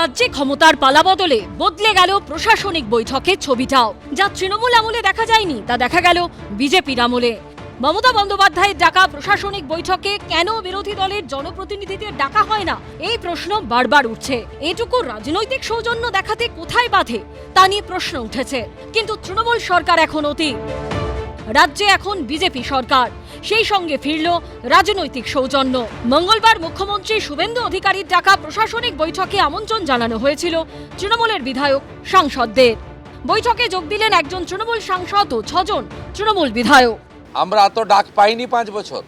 রাজ্যে ক্ষমতার পালাবদলে বদলে গেল প্রশাসনিক বৈঠকের ছবিটাও। যা তৃণমূল আমলে দেখা যায়নি তা দেখা গেল বিজেপির আমলে। মমতা বন্দ্যোপাধ্যায়ের ডাকা প্রশাসনিক বৈঠকে কেন বিরোধী দলের জনপ্রতিনিধিদের ডাকা হয় না, এই প্রশ্ন বারবার উঠছে। এটুকু রাজনৈতিক সৌজন্য দেখাতে কোথায় বাধে তা নিয়ে প্রশ্ন উঠেছে। কিন্তু তৃণমূল সরকার এখন অতীত, রাজ্যে এখন বিজেপি সরকার, সেই সঙ্গে ফিরল রাজনৈতিক সৌজন্য। মঙ্গলবার মুখ্যমন্ত্রী শুভেন্দু অধিকারীর ডাকা প্রশাসনিক বৈঠকে আমন্ত্রণ জানানো হয়েছিল তৃণমূলের বিধায়ক সাংসদদের। বৈঠকে যোগ দিলেন একজন তৃণমূল সাংসদ ও 6 জন তৃণমূল বিধায়ক। আমরা তো ডাক পাইনি 5 বছর।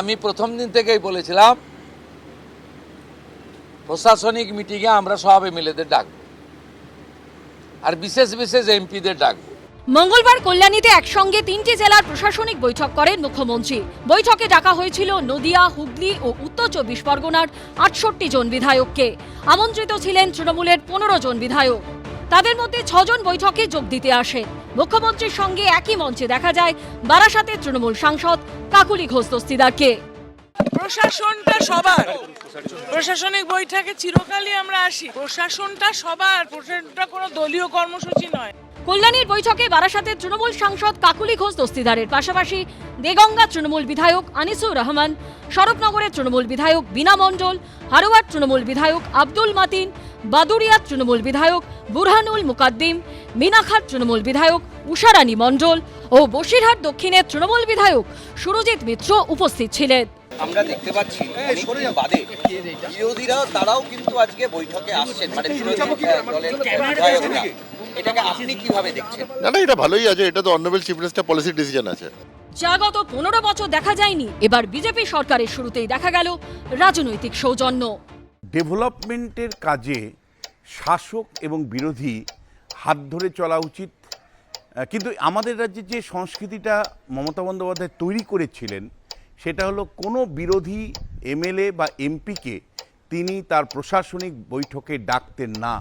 আমি প্রথম দিন থেকেই বলেছিলাম প্রশাসনিক মিটিংয়ে আমরা সব এমএলএদের ডাকবো আর বিশেষ বিশেষ এমপিদের ডাকবো। মঙ্গলবার কল্যাণীতে একসঙ্গে 3টি জেলার প্রশাসনিক বৈঠক করেন মুখ্যমন্ত্রী। বৈঠকে ডাকা হয়েছিল নদিয়া, হুগলি ও উত্তর 24 পরগনার 68 জন বিধায়ককে। আমন্ত্রিত ছিলেন তৃণমূলের 15 জন বিধায়ক। তাদের মধ্যে 6 জন বৈঠকে যোগ দিতে আসেন। মুখ্যমন্ত্রীর সঙ্গে একই মঞ্চে দেখা যায় বারাসাতের তৃণমূল সাংসদ কাকুলি ঘোষ দস্তিদারকে। প্রশাসনটা সবার, প্রশাসনিক বৈঠকে চিরকালই আমরা আসি। প্রশাসনটা সবার, প্রশাসনটা কোনো দলীয় কর্মসূচি নয়। কল্যাণীর বৈঠকে বারাসাতের তৃণমূল সাংসদ কাকুলি ঘোষ দস্তিদারের পাশাপাশি দেগঙ্গা তৃণমূল বিধায়ক আনিসুর রহমান, শরৎনগরের তৃণমূল বিধায়ক বীণা মণ্ডল, হারোয়ার তৃণমূল বিধায়ক আব্দুল মাতিন, বাদুড়িয়ার তৃণমূল বিধায়ক বুরহানুল মুকাদ্দিম, মিনাখার তৃণমূল বিধায়ক উষারানী মণ্ডল ও বসিরহাট দক্ষিণের তৃণমূল বিধায়ক সুরজিৎ মিত্র উপস্থিত ছিলেন। আমরা দেখতে পাচ্ছি অনেকদিন বাদে বিরোধীরা তারাও কিন্তু আজকে বৈঠকে আসছেন, মানে বিরোধী দলের বিধায়করা। এটাকে আপনি কিভাবে দেখছেন? না, এটা ভালোই আছে। এটা তো honourable chief minister policy decision আছে। যা গত 15 বছর দেখা যায়নি, এবার বিজেপি সরকারের শুরুতেই দেখা গেল রাজনৈতিক সৌজন্য। ডেভেলপমেন্টের কাজে শাসক এবং বিরোধী হাত ধরে চলা উচিত। কিন্তু আমাদের রাজ্যে যে সংস্কৃতিটা মমতা বন্দ্যোপাধ্যায় তৈরি করেছিলেন সেটা হলো কোনো বিরোধী এমএলএ বা এমপিকে তিনি তার প্রশাসনিক বৈঠকে ডাকতেন না।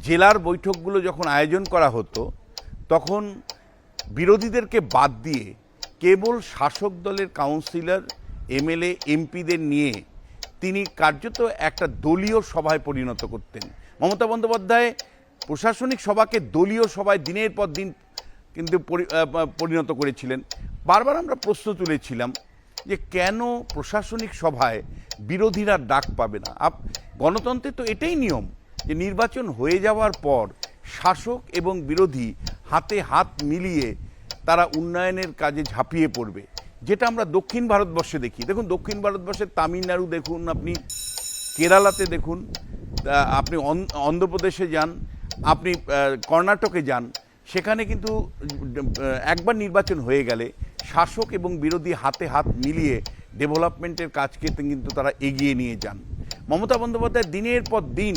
জেলার বৈঠকগুলো যখন আয়োজন করা হতো তখন বিরোধীদেরকে বাদ দিয়ে কেবল শাসক দলের কাউন্সিলর, এমএলএ, এমপিদের নিয়ে তিনি কার্যত একটা দলীয় সভায় পরিণত করতেন। মমতা বন্দ্যোপাধ্যায় প্রশাসনিক সভাকে দলীয় সভায় দিনের পর দিন কিন্তু পরিণত করেছিলেন। বারবার আমরা প্রশ্ন তুলেছিলাম যে কেন প্রশাসনিক সভায় বিরোধীরা ডাক পাবে না। গণতন্ত্রে তো এটাই নিয়ম যে নির্বাচন হয়ে যাওয়ার পর শাসক এবং বিরোধী হাতে হাত মিলিয়ে তারা উন্নয়নের কাজে ঝাঁপিয়ে পড়বে, যেটা আমরা দক্ষিণ ভারতবর্ষে দেখি। দেখুন, দক্ষিণ ভারতবর্ষের তামিলনাড়ু দেখুন, আপনি কেরালাতে দেখুন, আপনি অন্ধ্রপ্রদেশে যান, আপনি কর্ণাটকে যান, সেখানে কিন্তু একবার নির্বাচন হয়ে গেলে শাসক এবং বিরোধী হাতে হাত মিলিয়ে ডেভেলপমেন্টের কাজকে কিন্তু তারা এগিয়ে নিয়ে যান। মমতা বন্দ্যোপাধ্যায় দিনের পর দিন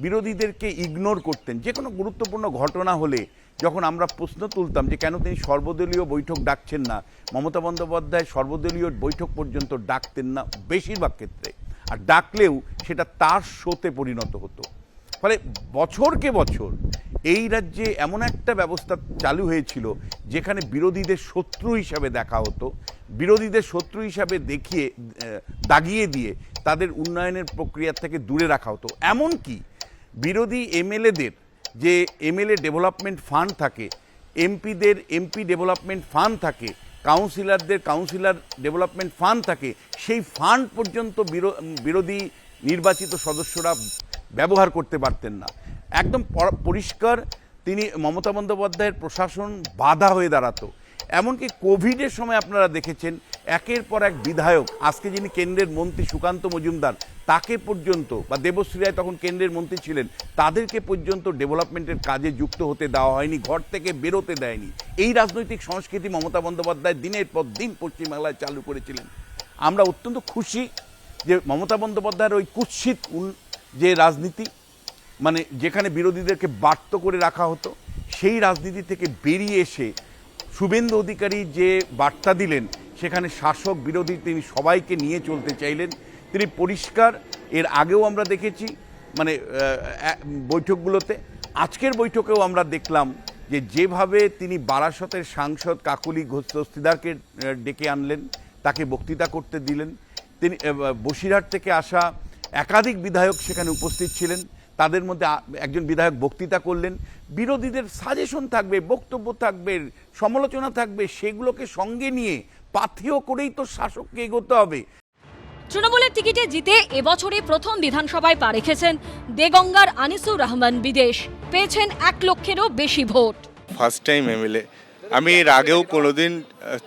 বিরোধীদেরকে ইগনোর করতেন। যে কোনো গুরুত্বপূর্ণ ঘটনা হলে যখন আমরা প্রশ্ন তুলতাম যে কেন তিনি সর্বদলীয় বৈঠক ডাকছেন না, মমতা বন্দ্যোপাধ্যায় সর্বদলীয় বৈঠক পর্যন্ত ডাকতেন না বেশিরভাগ ক্ষেত্রে। আর ডাকলেও সেটা তার শোতে পরিণত হতো। ফলে বছরকে বছর এই রাজ্যে এমন একটা ব্যবস্থা চালু হয়েছিল যেখানে বিরোধীদের শত্রু হিসাবে দেখা হতো, বিরোধীদের শত্রু হিসাবে দেখিয়ে দাগিয়ে দিয়ে তাদের উন্নয়নের প্রক্রিয়া থেকে দূরে রাখা হতো। এমনকি বিরোধী এমএলএদের যে এমএলএ ডেভেলপমেন্ট ফান্ড থাকে, এমপিদের এমপি ডেভেলপমেন্ট ফান্ড থাকে, কাউন্সিলরদের কাউন্সিলর ডেভেলপমেন্ট ফান্ড থাকে, সেই ফান্ড পর্যন্ত বিরোধী নির্বাচিত সদস্যরা ব্যবহার করতে পারতেন না। একদম পরিষ্কার তিনি মমতা বন্দ্যোপাধ্যায়ের প্রশাসন বাধা হয়ে দাঁড়াতো। এমনকি কোভিডের সময় আপনারা দেখেছেন একের পর এক বিধায়ক, আজকে যিনি কেন্দ্রের মন্ত্রী সুকান্ত মজুমদার, তাকে পর্যন্ত, বা দেবশ্রী রায় তখন কেন্দ্রের মন্ত্রী ছিলেন, তাদেরকে পর্যন্ত ডেভেলপমেন্টের কাজে যুক্ত হতে দেওয়া হয়নি, ঘর থেকে বেরোতে দেয়নি। এই রাজনৈতিক সংস্কৃতি মমতা বন্দ্যোপাধ্যায় দিনের পর দিন পশ্চিমবাংলায় চালু করেছিলেন। আমরা অত্যন্ত খুশি যে মমতা বন্দ্যোপাধ্যায়ের ওই কুৎসিত যে রাজনীতি, মানে যেখানে বিরোধীদেরকে বার্ত করে রাখা হতো, সেই রাজনীতি থেকে বেরিয়ে এসে শুভেন্দু অধিকারী যে বার্তা দিলেন সেখানে শাসক বিরোধী তিনি সবাইকে নিয়ে চলতে চাইলেন। তিনি পরিষ্কার, এর আগেও আমরা দেখেছি মানে বৈঠকগুলোতে, আজকের বৈঠকেও আমরা দেখলাম যে যেভাবে তিনি বারাসতের সাংসদ কাকুলি ঘোষ দস্তিদারকে ডেকে আনলেন, তাকে বক্তৃতা করতে দিলেন। তিনি বসিরহাট থেকে আসা একাধিক বিধায়ক সেখানে উপস্থিত ছিলেন, তাদের মধ্যে একজন বিধায়ক বক্তৃতা করলেন। বিরোধীদের সাজেশন থাকবে, বক্তব্য থাকবে, সমালোচনা থাকবে, সেগুলোকে সঙ্গে নিয়ে পাথেয় করেই তো শাসককে এগোতে হবে। তৃণমূলের টিকিটে জিতে এবছরে প্রথম বিধানসভায় পা রেখেছেন দেগঙ্গার আনিসুর রহমান বিদেশ, পেয়েছেন 1 লক্ষেরও বেশি ভোট। First time MLA. আমি এর আগেও কোনোদিন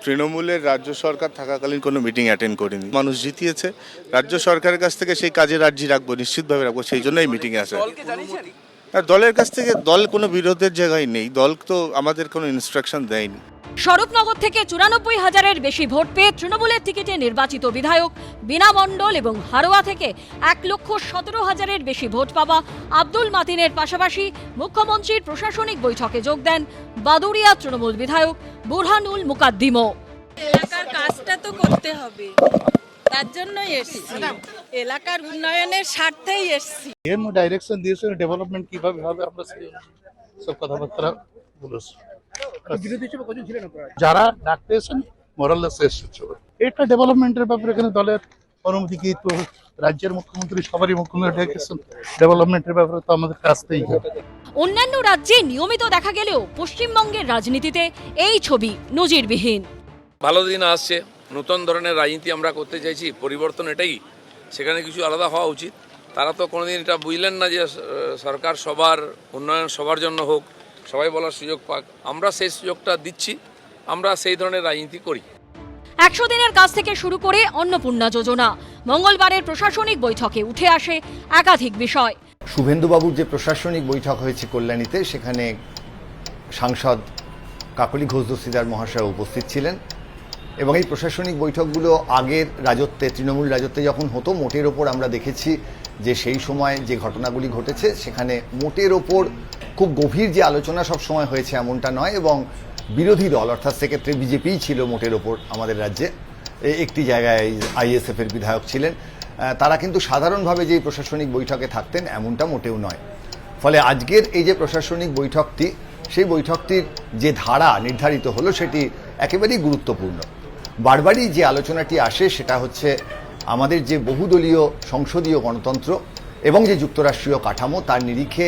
তৃণমূলের রাজ্য সরকার থাকাকালীন কোনো মিটিং অ্যাটেন্ড করিনি। মানুষ জিতিয়েছে, রাজ্য সরকারের কাছ থেকে সেই কাজের আর্জি রাখবো, নিশ্চিতভাবে রাখবো, সেই জন্য এই মিটিংয়ে আসা। দলের কাছ থেকে দল কোনো বিরোধের জায়গায় নেই, দল তো আমাদের কোনো ইনস্ট্রাকশন দেয়নি। স্বরূপনগর থেকে 94,000-এর বেশি ভোট পেয়ে তৃণমূলের টিকিটে নির্বাচিত বিধায়ক বীণা মণ্ডল এবং হারোয়া থেকে 1,17,000-এর বেশি ভোট পাওয়া আব্দুল মাতিনের পাশাপাশি মুখ্যমন্ত্রীর প্রশাসনিক বৈঠকে যোগ দেন বাদুড়িয়া তৃণমূল বিধায়ক বুরহানুল মুকাদ্দিমও। এলাকার কাজটা তো করতে হবে, তার জন্যই এসেছি, এলাকার উন্নয়নের স্বার্থেই এসেছি। এর ডাইরেকশন দিয়েছেন, ডেভেলপমেন্ট কিভাবে হবে আমরা সব কথাবার্তা বলেছি। যারা ডাকতে এসেছেন মোরাললেস এসেছে, এটা ডেভেলপমেন্টের ব্যাপারে এখানে দলের অনুমতি কি, তো রাজ্যের মুখ্যমন্ত্রী সবারই মুখ্যমন্ত্রী ডেকেছেন, ডেভেলপমেন্টের ব্যাপারে তো আমাদের কাজতেই হবে। অন্যান্য রাজ্যে নিয়মিত দেখা গেলেও পশ্চিমবঙ্গের রাজনীতিতে এই ছবি নজিরবিহীন। ভালো দিন আসছে, নতুন ধরনের রাজনীতি আমরা করতে চাইছি, পরিবর্তন এটাই, সেখানে কিছু আলাদা হওয়া উচিত। তারা তো কোনোদিন এটা বুঝলেন না যে সরকার সবার উন্নয়ন সবার জন্য হোক, সবাই বলার সুযোগ পাক। আমরা সেই সুযোগটা দিচ্ছি, আমরা সেই ধরনের রাজনীতি করি। 100 দিনের কাজ থেকে শুরু করে অন্নপূর্ণা যোজনা, মঙ্গলবারের প্রশাসনিক বৈঠকে উঠে আসে একাধিক বিষয়। শুভেন্দুবাবুর যে প্রশাসনিক বৈঠক হয়েছে কল্যাণীতে, সেখানে সাংসদ কাকলি ঘোষ দস্তিদার মহাশয় উপস্থিত ছিলেন এবং এই প্রশাসনিক বৈঠকগুলো আগের রাজত্বে, তৃণমূল রাজত্বে যখন হতো, মোটের ওপর আমরা দেখেছি যে সেই সময় যে ঘটনাগুলি ঘটেছে সেখানে মোটের ওপর খুব গভীর যে আলোচনা সব সময় হয়েছে এমনটা নয়, এবং বিরোধী দল অর্থাৎ সেক্ষেত্রে বিজেপিই ছিল মোটের ওপর আমাদের রাজ্যে। একটি জায়গায় আইএসএফ এর বিধায়ক ছিলেন, তারা কিন্তু সাধারণভাবে যে প্রশাসনিক বৈঠকে থাকতেন এমনটা মোটেও নয়। ফলে আজকের এই যে প্রশাসনিক বৈঠকটি, সেই বৈঠকটির যে ধারা নির্ধারিত হলো সেটি একেবারেই গুরুত্বপূর্ণ। বারবারই যে আলোচনাটি আসে সেটা হচ্ছে আমাদের যে বহুদলীয় সংসদীয় গণতন্ত্র এবং যে যুক্তরাষ্ট্রীয় কাঠামো, তার নিরিখে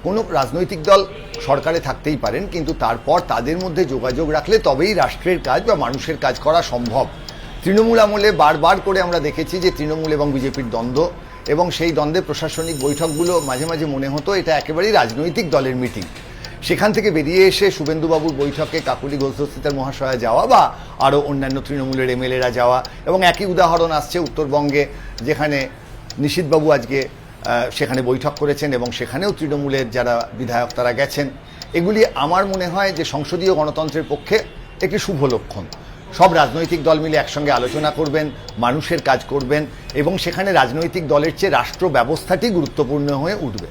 কোনো রাজনৈতিক দল সরকারে থাকতেই পারেন, কিন্তু তারপর তাদের মধ্যে যোগাযোগ রাখলে তবেই রাষ্ট্রের কাজ বা মানুষের কাজ করা সম্ভব। তৃণমূল আমলে বারবার করে আমরা দেখেছি যে তৃণমূল এবং বিজেপির দ্বন্দ্ব, এবং সেই দ্বন্দ্বে প্রশাসনিক বৈঠকগুলো মাঝে মাঝে মনে হতো এটা একেবারেই রাজনৈতিক দলের মিটিং। সেখান থেকে বেরিয়ে এসে শুভেন্দুবাবুর বৈঠকে কাকলি ঘোষ দস্তিদার মহাশয়া যাওয়া বা আরও অন্যান্য তৃণমূলের এমএলএরা যাওয়া, এবং একই উদাহরণ আসছে উত্তরবঙ্গে, যেখানে নিশীথবাবু আজকে সেখানে বৈঠক করেছেন এবং সেখানেও তৃণমূলের যারা বিধায়ক তারা গেছেন। এগুলি আমার মনে হয় যে সংসদীয় গণতন্ত্রের পক্ষে একটি শুভ লক্ষণ। সব রাজনৈতিক দল মিলে একসঙ্গে আলোচনা করবেন, মানুষের কাজ করবেন, এবং সেখানে রাজনৈতিক দলের চেয়ে রাষ্ট্র ব্যবস্থাটি গুরুত্বপূর্ণ হয়ে উঠবে।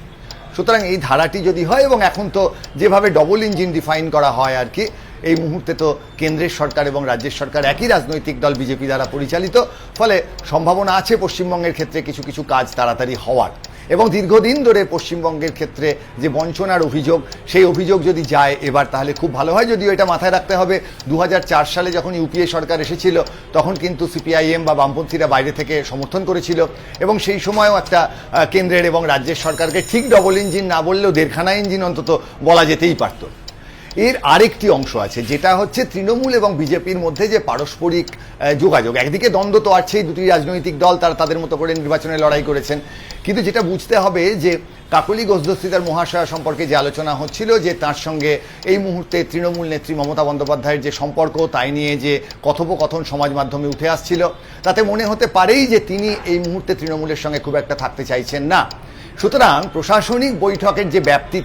সুতরাং এই ধারাটি যদি হয়, এবং এখন তো যেভাবে ডবল ইঞ্জিন ডিফাইন করা হয় আর কি, এই মুহূর্তে তো কেন্দ্রের সরকার এবং রাজ্যের সরকার একই রাজনৈতিক দল বিজেপি দ্বারা পরিচালিত, ফলে সম্ভাবনা আছে পশ্চিমবঙ্গের ক্ষেত্রে কিছু কিছু কাজ তাড়াতাড়ি হওয়ার। এবং দীর্ঘদিন ধরে পশ্চিমবঙ্গের ক্ষেত্রে যে বঞ্চনার অভিযোগ, সেই অভিযোগ যদি যায় এবার, তাহলে খুব ভালো হয়। যদিও এটা মাথায় রাখতে হবে, 2004 সালে যখন ইউপিএ সরকার এসেছিল তখন কিন্তু সিপিআইএম বা বামপন্থীরা বাইরে থেকে সমর্থন করেছিল, এবং সেই সময়ও একটা কেন্দ্রের এবং রাজ্যের সরকারকে ঠিক ডবল ইঞ্জিন না বললেও 1.5খানা ইঞ্জিন অন্তত বলা যেতেই পারত। এর আরেকটি অংশ আছে, যেটা হচ্ছে তৃণমূল এবং বিজেপির মধ্যে যে পারস্পরিক যোগাযোগ। একদিকে দ্বন্দ্ব তো আছেই, দুটি রাজনৈতিক দল তারা তাদের মতো করে নির্বাচনে লড়াই করেছেন, কিন্তু যেটা বুঝতে হবে যে কাকলি ঘোষ দস্তিদার মহাশয় সম্পর্কে যে আলোচনা হচ্ছিল, যে তার সঙ্গে এই মুহূর্তে তৃণমূল নেত্রী মমতা বন্দ্যোপাধ্যায়ের যে সম্পর্ক, তাই নিয়ে যে কথোপকথন সমাজ মাধ্যমে উঠে আসছিল, তাতে মনে হতে পারেই যে তিনি এই মুহূর্তে তৃণমূলের সঙ্গে খুব একটা থাকতে চাইছেন না। সুতরাং প্রশাসনিক বৈঠকের যে ব্যাপ্তি,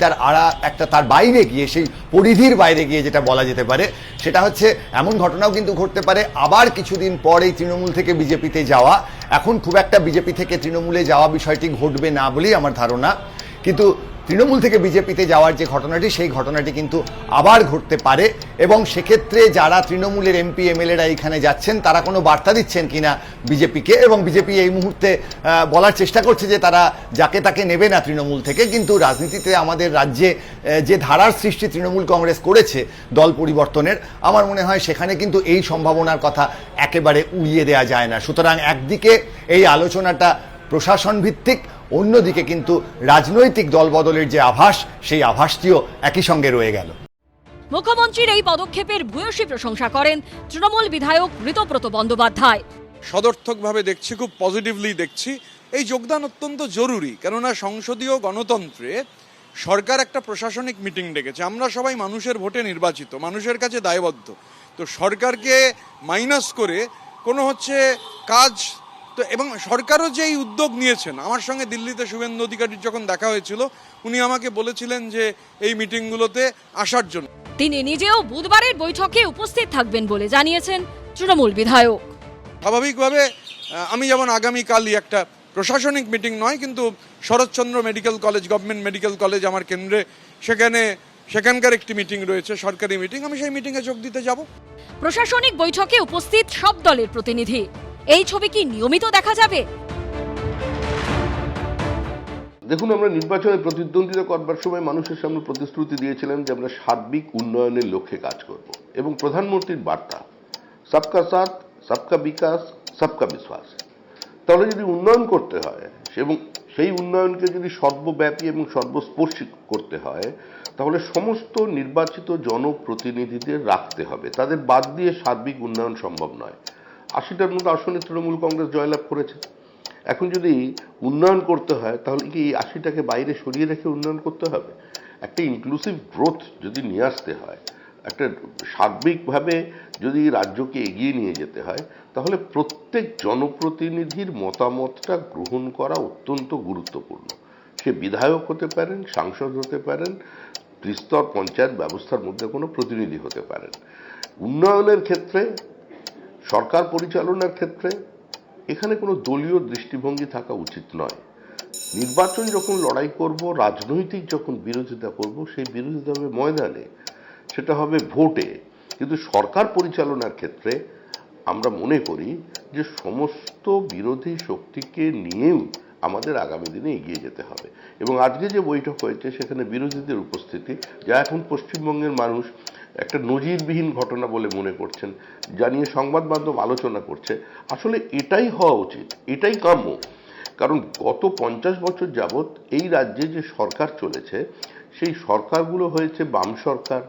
তার বাইরে গিয়ে, সেই পরিধির বাইরে গিয়ে যেটা বলা যেতে পারে, সেটা হচ্ছে এমন ঘটনাও কিন্তু ঘটতে পারে আবার কিছুদিন পর এই তৃণমূল থেকে বিজেপিতে যাওয়া। এখন খুব একটা বিজেপি থেকে তৃণমূলে যাওয়া বিষয়টি ঘটবে না বলেই আমার ধারণা, কিন্তু তৃণমূল থেকে বিজেপিতে যাওয়ার যে ঘটনাটি, সেই ঘটনাটি কিন্তু আবার ঘটতে পারে। এবং সেক্ষেত্রে যারা তৃণমূলের এমপি এমএলএরা এইখানে যাচ্ছেন, তারা কোনো বার্তা দিচ্ছেন কিনা বিজেপিকে, এবং বিজেপি এই মুহূর্তে বলার চেষ্টা করছে যে তারা যাকে তাকে নেবে না তৃণমূল থেকে। কিন্তু রাজনীতিতে আমাদের রাজ্যে যে ধারার সৃষ্টি তৃণমূল কংগ্রেস করেছে দল পরিবর্তনের, আমার মনে হয় সেখানে কিন্তু এই সম্ভাবনার কথা একেবারে উড়িয়ে দেওয়া যায় না। সুতরাং একদিকে এই আলোচনাটা প্রশাসন ভিত্তিক, অন্যদিকে কিন্তু রাজনৈতিক দলবদলের যে আভাস, সেই আভাসটিও একই সঙ্গে রয়ে গেল। মুখ্যমন্ত্রীর এই পদক্ষেপের ভূয়সী প্রশংসা করেন তৃণমূল বিধায়ক ঋতব্রত বন্দ্যোপাধ্যায়। সদর্থকভাবে দেখছি, খুব পজিটিভলি দেখছি। এই যোগদান অত্যন্ত জরুরি, কেননা সংসদীয় গণতন্ত্রে সরকার একটা প্রশাসনিক মিটিং ডেকেছে। আমরা সবাই মানুষের ভোটে নির্বাচিত, মানুষের কাছে দায়বদ্ধ। তো সরকারকে মাইনাস করে কোনো কাজ তো, এবং সরকারও যে এই উদ্যোগ নিয়েছেন, আমার সঙ্গে দিল্লিতে শুভেন্দু অধিকারীর যখন দেখা হয়েছিল, উনি আমাকে বলেছিলেন যে এই মিটিংগুলোতে আসার জন্য। তিনি নিজেও বুধবারের বৈঠকে উপস্থিত থাকবেন বলে জানিয়েছেন তৃণমূল বিধায়ক। স্বাভাবিকভাবে আমি যেমন আগামীকালই একটা প্রশাসনিক মিটিং নয়, কিন্তু Saratchandra medical college, government medical college আমার কেন্দ্রে, সেখানকার একটি মিটিং রয়েছে, সরকারি মিটিং, আমি সেই মিটিংয়ে যোগ দিতে যাব। প্রশাসনিক বৈঠকে উপস্থিত সব দলের প্রতিনিধি। এই ছবি কি নিয়মিত দেখা যাবে? দেখুন, আমরা নির্বাচনে প্রতিদ্বন্দ্বিতা করবার সময় মানুষের সামনে প্রতিশ্রুতি দিয়েছিলাম যে আমরা সার্বিক উন্নয়নের লক্ষ্যে কাজ করব, এবং প্রধানমন্ত্রীর বার্তা সবকা সাথ, সবকা বিকাশ, সবকা বিশ্বাস। তাহলে যদি উন্নয়ন করতে হয় এবং সেই উন্নয়নকে যদি সর্বব্যাপী এবং সর্বস্পর্শী করতে হয়, তাহলে সমস্ত নির্বাচিত জনপ্রতিনিধিদের রাখতে হবে, তাদের বাদ দিয়ে সার্বিক উন্নয়ন সম্ভব নয়। 80টার মধ্যে আসনে তৃণমূল কংগ্রেস জয়লাভ করেছে। এখন যদি উন্নয়ন করতে হয়, তাহলে কি এই 80টাকে বাইরে সরিয়ে রেখে উন্নয়ন করতে হবে? একটা ইনক্লুসিভ গ্রোথ যদি নিয়ে আসতে হয়, একটা সার্বিকভাবে যদি রাজ্যকে এগিয়ে নিয়ে যেতে হয়, তাহলে প্রত্যেক জনপ্রতিনিধির মতামতটা গ্রহণ করা অত্যন্ত গুরুত্বপূর্ণ। সে বিধায়ক হতে পারেন, সাংসদ হতে পারেন, ত্রিস্তর পঞ্চায়েত ব্যবস্থার মধ্যে কোনো প্রতিনিধি হতে পারেন। উন্নয়নের ক্ষেত্রে, সরকার পরিচালনার ক্ষেত্রে এখানে কোনো দলীয় দৃষ্টিভঙ্গি থাকা উচিত নয়। নির্বাচন যখন লড়াই করব, রাজনৈতিক যখন বিরোধিতা করব, সেই বিরোধিতা হবে ময়দানে, সেটা হবে ভোটে। কিন্তু সরকার পরিচালনার ক্ষেত্রে আমরা মনে করি যে সমস্ত বিরোধী শক্তিকে নিয়েও আমাদের আগামী দিনে এগিয়ে যেতে হবে। এবং আজকে যে বৈঠক হয়েছে, সেখানে বিরোধীদের উপস্থিতি, যা এখন পশ্চিমবঙ্গের মানুষ একটা নজিরবিহীন ঘটনা বলে মনে করছেন, যা নিয়ে সংবাদ মাধ্যম আলোচনা করছে, আসলে এটাই হওয়া উচিত, এটাই কাম্য। কারণ গত 50 বছর যাবৎ এই রাজ্যে যে সরকার চলেছে, সেই সরকারগুলো হয়েছে বাম সরকার,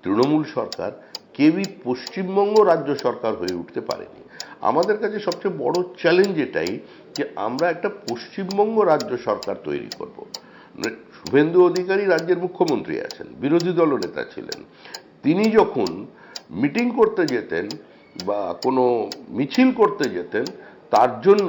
তৃণমূল সরকার, কেউই পশ্চিমবঙ্গ রাজ্য সরকার হয়ে উঠতে পারেনি। আমাদের কাছে সবচেয়ে বড় চ্যালেঞ্জ এটাই যে আমরা একটা পশ্চিমবঙ্গ রাজ্য সরকার তৈরি করব। শুভেন্দু অধিকারী রাজ্যের মুখ্যমন্ত্রী আছেন, বিরোধী দলনেতা ছিলেন। তিনি যখন মিটিং করতে যেতেন বা কোনো মিছিল করতে যেতেন, তার জন্য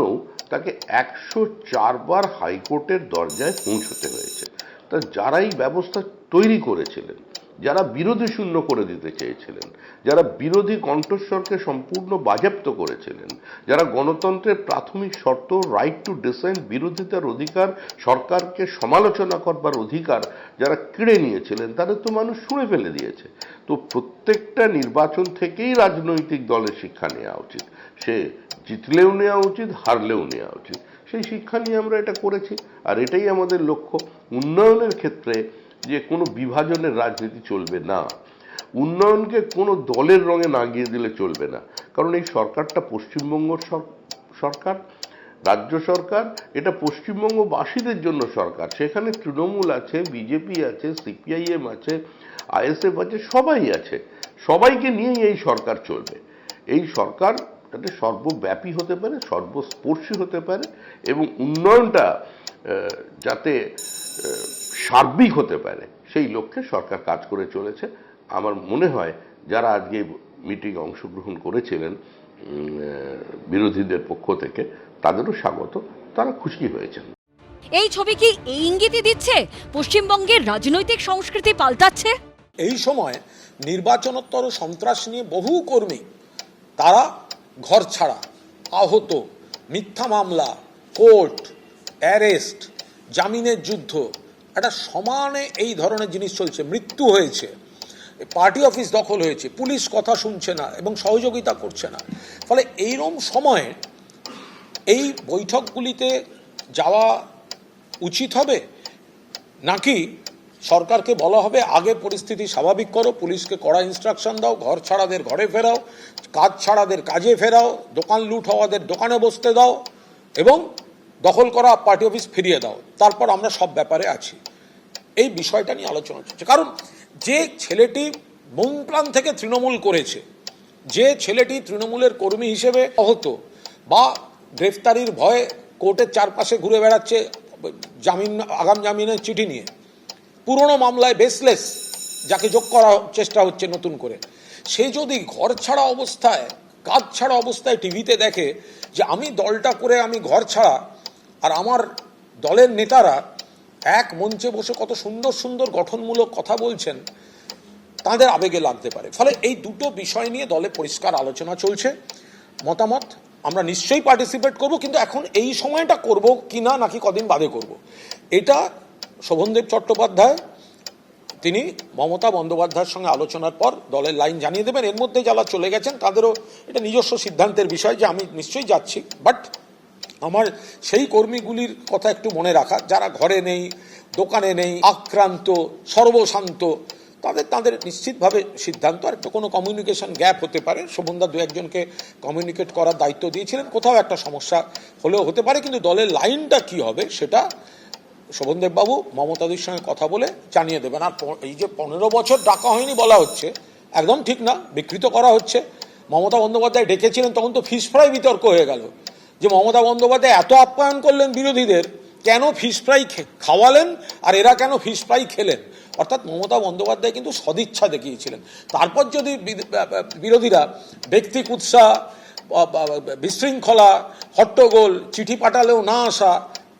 তাকে 104 বার হাইকোর্টের দরজায় পৌঁছতে হয়েছে। তা যারা এই ব্যবস্থা তৈরি করেছিলেন, যারা বিরোধী শূন্য করে দিতে চেয়েছিলেন, যারা বিরোধী কণ্ঠস্বরকে সম্পূর্ণ বাজেয়াপ্ত করেছিলেন, যারা গণতন্ত্রের প্রাথমিক শর্ত রাইট টু ডিসেন্ট, বিরোধিতার অধিকার, সরকারকে সমালোচনা করবার অধিকার যারা কেড়ে নিয়েছিলেন, তাদের তো মানুষ শুনে ফেলে দিয়েছে। তো প্রত্যেকটা নির্বাচন থেকেই রাজনৈতিক দলের শিক্ষা নেওয়া উচিত। সে জিতলেও নেওয়া উচিত, হারলেও নেওয়া উচিত। সেই শিক্ষা নিয়ে আমরা এটা করেছি, আর এটাই আমাদের লক্ষ্য। উন্নয়নের ক্ষেত্রে যে কোনো বিভাজনের রাজনীতি চলবে না, উন্নয়নকে কোনো দলের রঙে নাগিয়ে দিলে চলবে না। কারণ এই সরকারটা পশ্চিমবঙ্গ সরকার, রাজ্য সরকার, এটা পশ্চিমবঙ্গবাসীদের জন্য সরকার। সেখানে তৃণমূল আছে, বিজেপি আছে, সিপিআইএম আছে, আইএসএফ আছে, সবাই আছে। সবাইকে নিয়েই এই সরকার চলবে। এই সরকার যাতে সর্বব্যাপী হতে পারে, সর্বস্পর্শী হতে পারে, এবং উন্নয়নটা যাতে সার্বিক হতে পারে, সেই লক্ষ্যে সরকার কাজ করে চলেছে। আমার মনে হয় যারা আজকে মিটিংয়ে অংশগ্রহণ করেছিলেন বিরোধীদের পক্ষ থেকে, তাদেরও স্বাগত, তারা খুশি হয়েছেন। এই ছবি কি এই ইঙ্গিতই দিচ্ছে পশ্চিমবঙ্গের রাজনৈতিক সংস্কৃতি পাল্টাচ্ছে? এই সময় নির্বাচনোত্তর সন্ত্রাস নিয়ে বহু কর্মী তারা ঘর ছাড়া, আহত, মিথ্যা মামলা, কোর্ট, অ্যারেস্ট, জামিনের যুদ্ধ, একটা সমানে এই ধরনের জিনিস চলছে। মৃত্যু হয়েছে, পার্টি অফিস দখল হয়েছে, পুলিশ কথা শুনছে না এবং সহযোগিতা করছে না। ফলে এইরকম সময়ে এই বৈঠকগুলিতে যাওয়া উচিত হবে, নাকি সরকারকে বলা হবে আগে পরিস্থিতি স্বাভাবিক করো, পুলিশকে কড়া ইনস্ট্রাকশন দাও, ঘর ছাড়াদের ঘরে ফেরাও, কাজ ছাড়াদের কাজে ফেরাও, দোকান লুট হওয়াদের দোকানে বসতে দাও, এবং দখল করা পার্টি অফিস ফিরিয়ে দাও, তারপর আমরা সব ব্যাপারে আছি। এই বিষয়টা নিয়ে আলোচনা চলছে। কারণ যে ছেলেটি মন প্রাণ থেকে তৃণমূল করেছে, যে ছেলেটি তৃণমূলের কর্মী হিসেবে আহত বা গ্রেফতারির ভয়ে কোর্টের চারপাশে ঘুরে বেড়াচ্ছে আগাম জামিনের চিঠি নিয়ে, পুরনো মামলায় বেসলেস যাকে যোগ করা চেষ্টা হচ্ছে নতুন করে, সে যদি ঘর ছাড়া অবস্থায়, কাজ ছাড়া অবস্থায় টিভিতে দেখে যে আমি দলটা করে আমি ঘর ছাড়া, আর আমার দলের নেতারা এক মঞ্চে বসে কত সুন্দর সুন্দর গঠনমূলক কথা বলছেন, তাদের আবেগে লাগতে পারে। ফলে এই দুটো বিষয় নিয়ে দলে পরিষ্কার আলোচনা চলছে। মতামত আমরা নিশ্চয়ই পার্টিসিপেট করব, কিন্তু এখন এই সময়টা করব কিনা নাকি কদিন বাদে করব, এটা শোভনদেব চট্টোপাধ্যায় তিনি মমতা বন্দ্যোপাধ্যায়ের সঙ্গে আলোচনার পর দলের লাইন জানিয়ে দেবেন। এর মধ্যে যারা চলে গেছেন তাদেরও এটা নিজস্ব সিদ্ধান্তের বিষয় যে আমি নিশ্চয়ই যাচ্ছি, বাট আমার সেই কর্মীগুলির কথা একটু মনে রাখা যারা ঘরে নেই, দোকানে নেই, আক্রান্ত, সর্বশান্ত, তাদের নিশ্চিতভাবে সিদ্ধান্ত। আর একটু কোনো কমিউনিকেশন গ্যাপ হতে পারে, শোভনদা দু একজনকে কমিউনিকেট করার দায়িত্ব দিয়েছিলেন, কোথাও একটা সমস্যা হলেও হতে পারে, কিন্তু দলের লাইনটা কি হবে সেটা শোভনদেব বাবু মমতাদির সঙ্গে কথা বলে জানিয়ে দেবেন। আর এই যে 15 বছর ডাকা হয়নি বলা হচ্ছে, একদম ঠিক না, বিকৃত করা হচ্ছে। মমতা বন্দ্যোপাধ্যায় ডেকেছিলেন তখন তো ফিশ ফ্রাই বিতর্ক হয়ে গেল, যে মমতা বন্দ্যোপাধ্যায় এত আপ্যায়ন করলেন বিরোধীদের, কেন ফিশ ফ্রাই খাওয়ালেন আর এরা কেন ফিশ ফ্রাই খেলেন। অর্থাৎ মমতা বন্দ্যোপাধ্যায় কিন্তু সদিচ্ছা দেখিয়েছিলেন। তারপর যদি বিরোধীরা ব্যক্তি কুৎসা, বিশৃঙ্খলা, হট্টগোল, চিঠি পাঠালেও না আসা,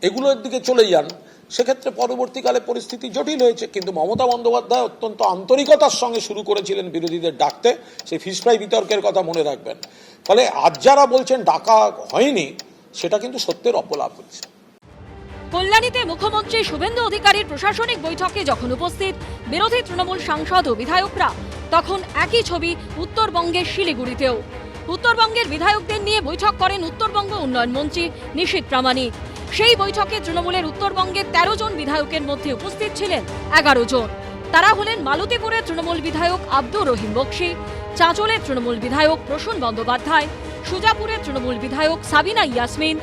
এগুলোর দিকে চলে যান, সেক্ষেত্রে পরবর্তীকালে পরিস্থিতি জটিল হয়েছে। কিন্তু মমতা বন্দ্যোপাধ্যায় অত্যন্ত আন্তরিকতার সঙ্গে শুরু করেছিলেন বিরোধীদের ডাকতে, সেই ফিশ ফ্রাই বিতর্কের কথা মনে রাখবেন। ফলে আজ যারা বলছেন ডাকা হয়নি, সেটা কিন্তু সত্যের অপলাপ হচ্ছে। কল্যাণীতে মুখ্যমন্ত্রী শুভেন্দু অধিকারীর প্রশাসনিক বৈঠকে যখন উপস্থিত বিরোধী তৃণমূল সাংসদ ও বিধায়করা, তখন একই ছবি উত্তরবঙ্গের শিলিগুড়িতেও। উত্তরবঙ্গের বিধায়কদের নিয়ে বৈঠক করেন উত্তরবঙ্গ উন্নয়ন মন্ত্রী নিশীথ প্রামাণিক। সেই বৈঠকে তৃণমূলের উত্তরবঙ্গের 13 জন বিধায়কের মধ্যে উপস্থিত ছিলেন 11 জন। তারা হলেন মালতীপুরের তৃণমূল বিধায়ক আব্দুর রহিম বক্সি, চাঁচলের তৃণমূল বিধায়ক প্রসূন বন্দ্যোপাধ্যায়, সুজাপুরের তৃণমূল বিধায়ক সাবিনা ইয়াসমিন,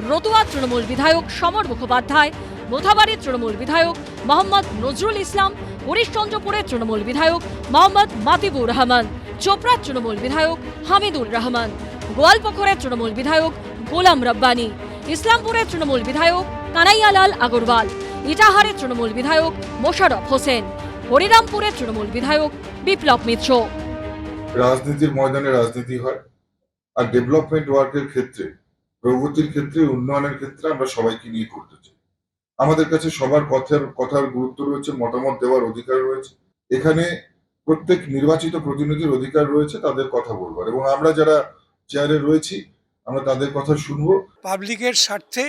রতুয়ার তৃণমূল বিধায়ক সমর মুখোপাধ্যায়, মোথাবাড়ির তৃণমূল বিধায়ক মোহাম্মদ নজরুল ইসলাম, হরিশ্চন্দ্রপুরের তৃণমূল বিধায়ক মোহাম্মদ মাতিবুর রহমান, চোপড়ার তৃণমূল বিধায়ক হামিদুর রহমান, গোয়ালপুকুরের তৃণমূল বিধায়ক গোলাম রব্বানী, ইসলামপুরের তৃণমূল বিধায়ক কানাইয়ালাল আগরওয়াল, ইটাহারের তৃণমূল বিধায়ক মোশাররফ হোসেন, হরিরামপুরের তৃণমূল বিধায়ক বিপ্লব মিত্র। রাজনীতির ময়দানে রাজনীতি হয়, আর ডেভেলপমেন্ট ওয়ার্কের ক্ষেত্রে, প্রগতির ক্ষেত্রে, উন্নয়নের ক্ষেত্রে আমরা সবাইকে নিয়ে করতে চাই। আমাদের কাছে সবার কথার গুরুত্ব রয়েছে, মতামত দেওয়ার অধিকার রয়েছে। এখানে প্রত্যেক নির্বাচিত প্রতিনিধির অধিকার রয়েছে তাদের কথা বলবার, এবং আমরা যারা চেয়ারে রয়েছি আমরা তাদের কথা শুনবো। পাবলিকের স্বার্থে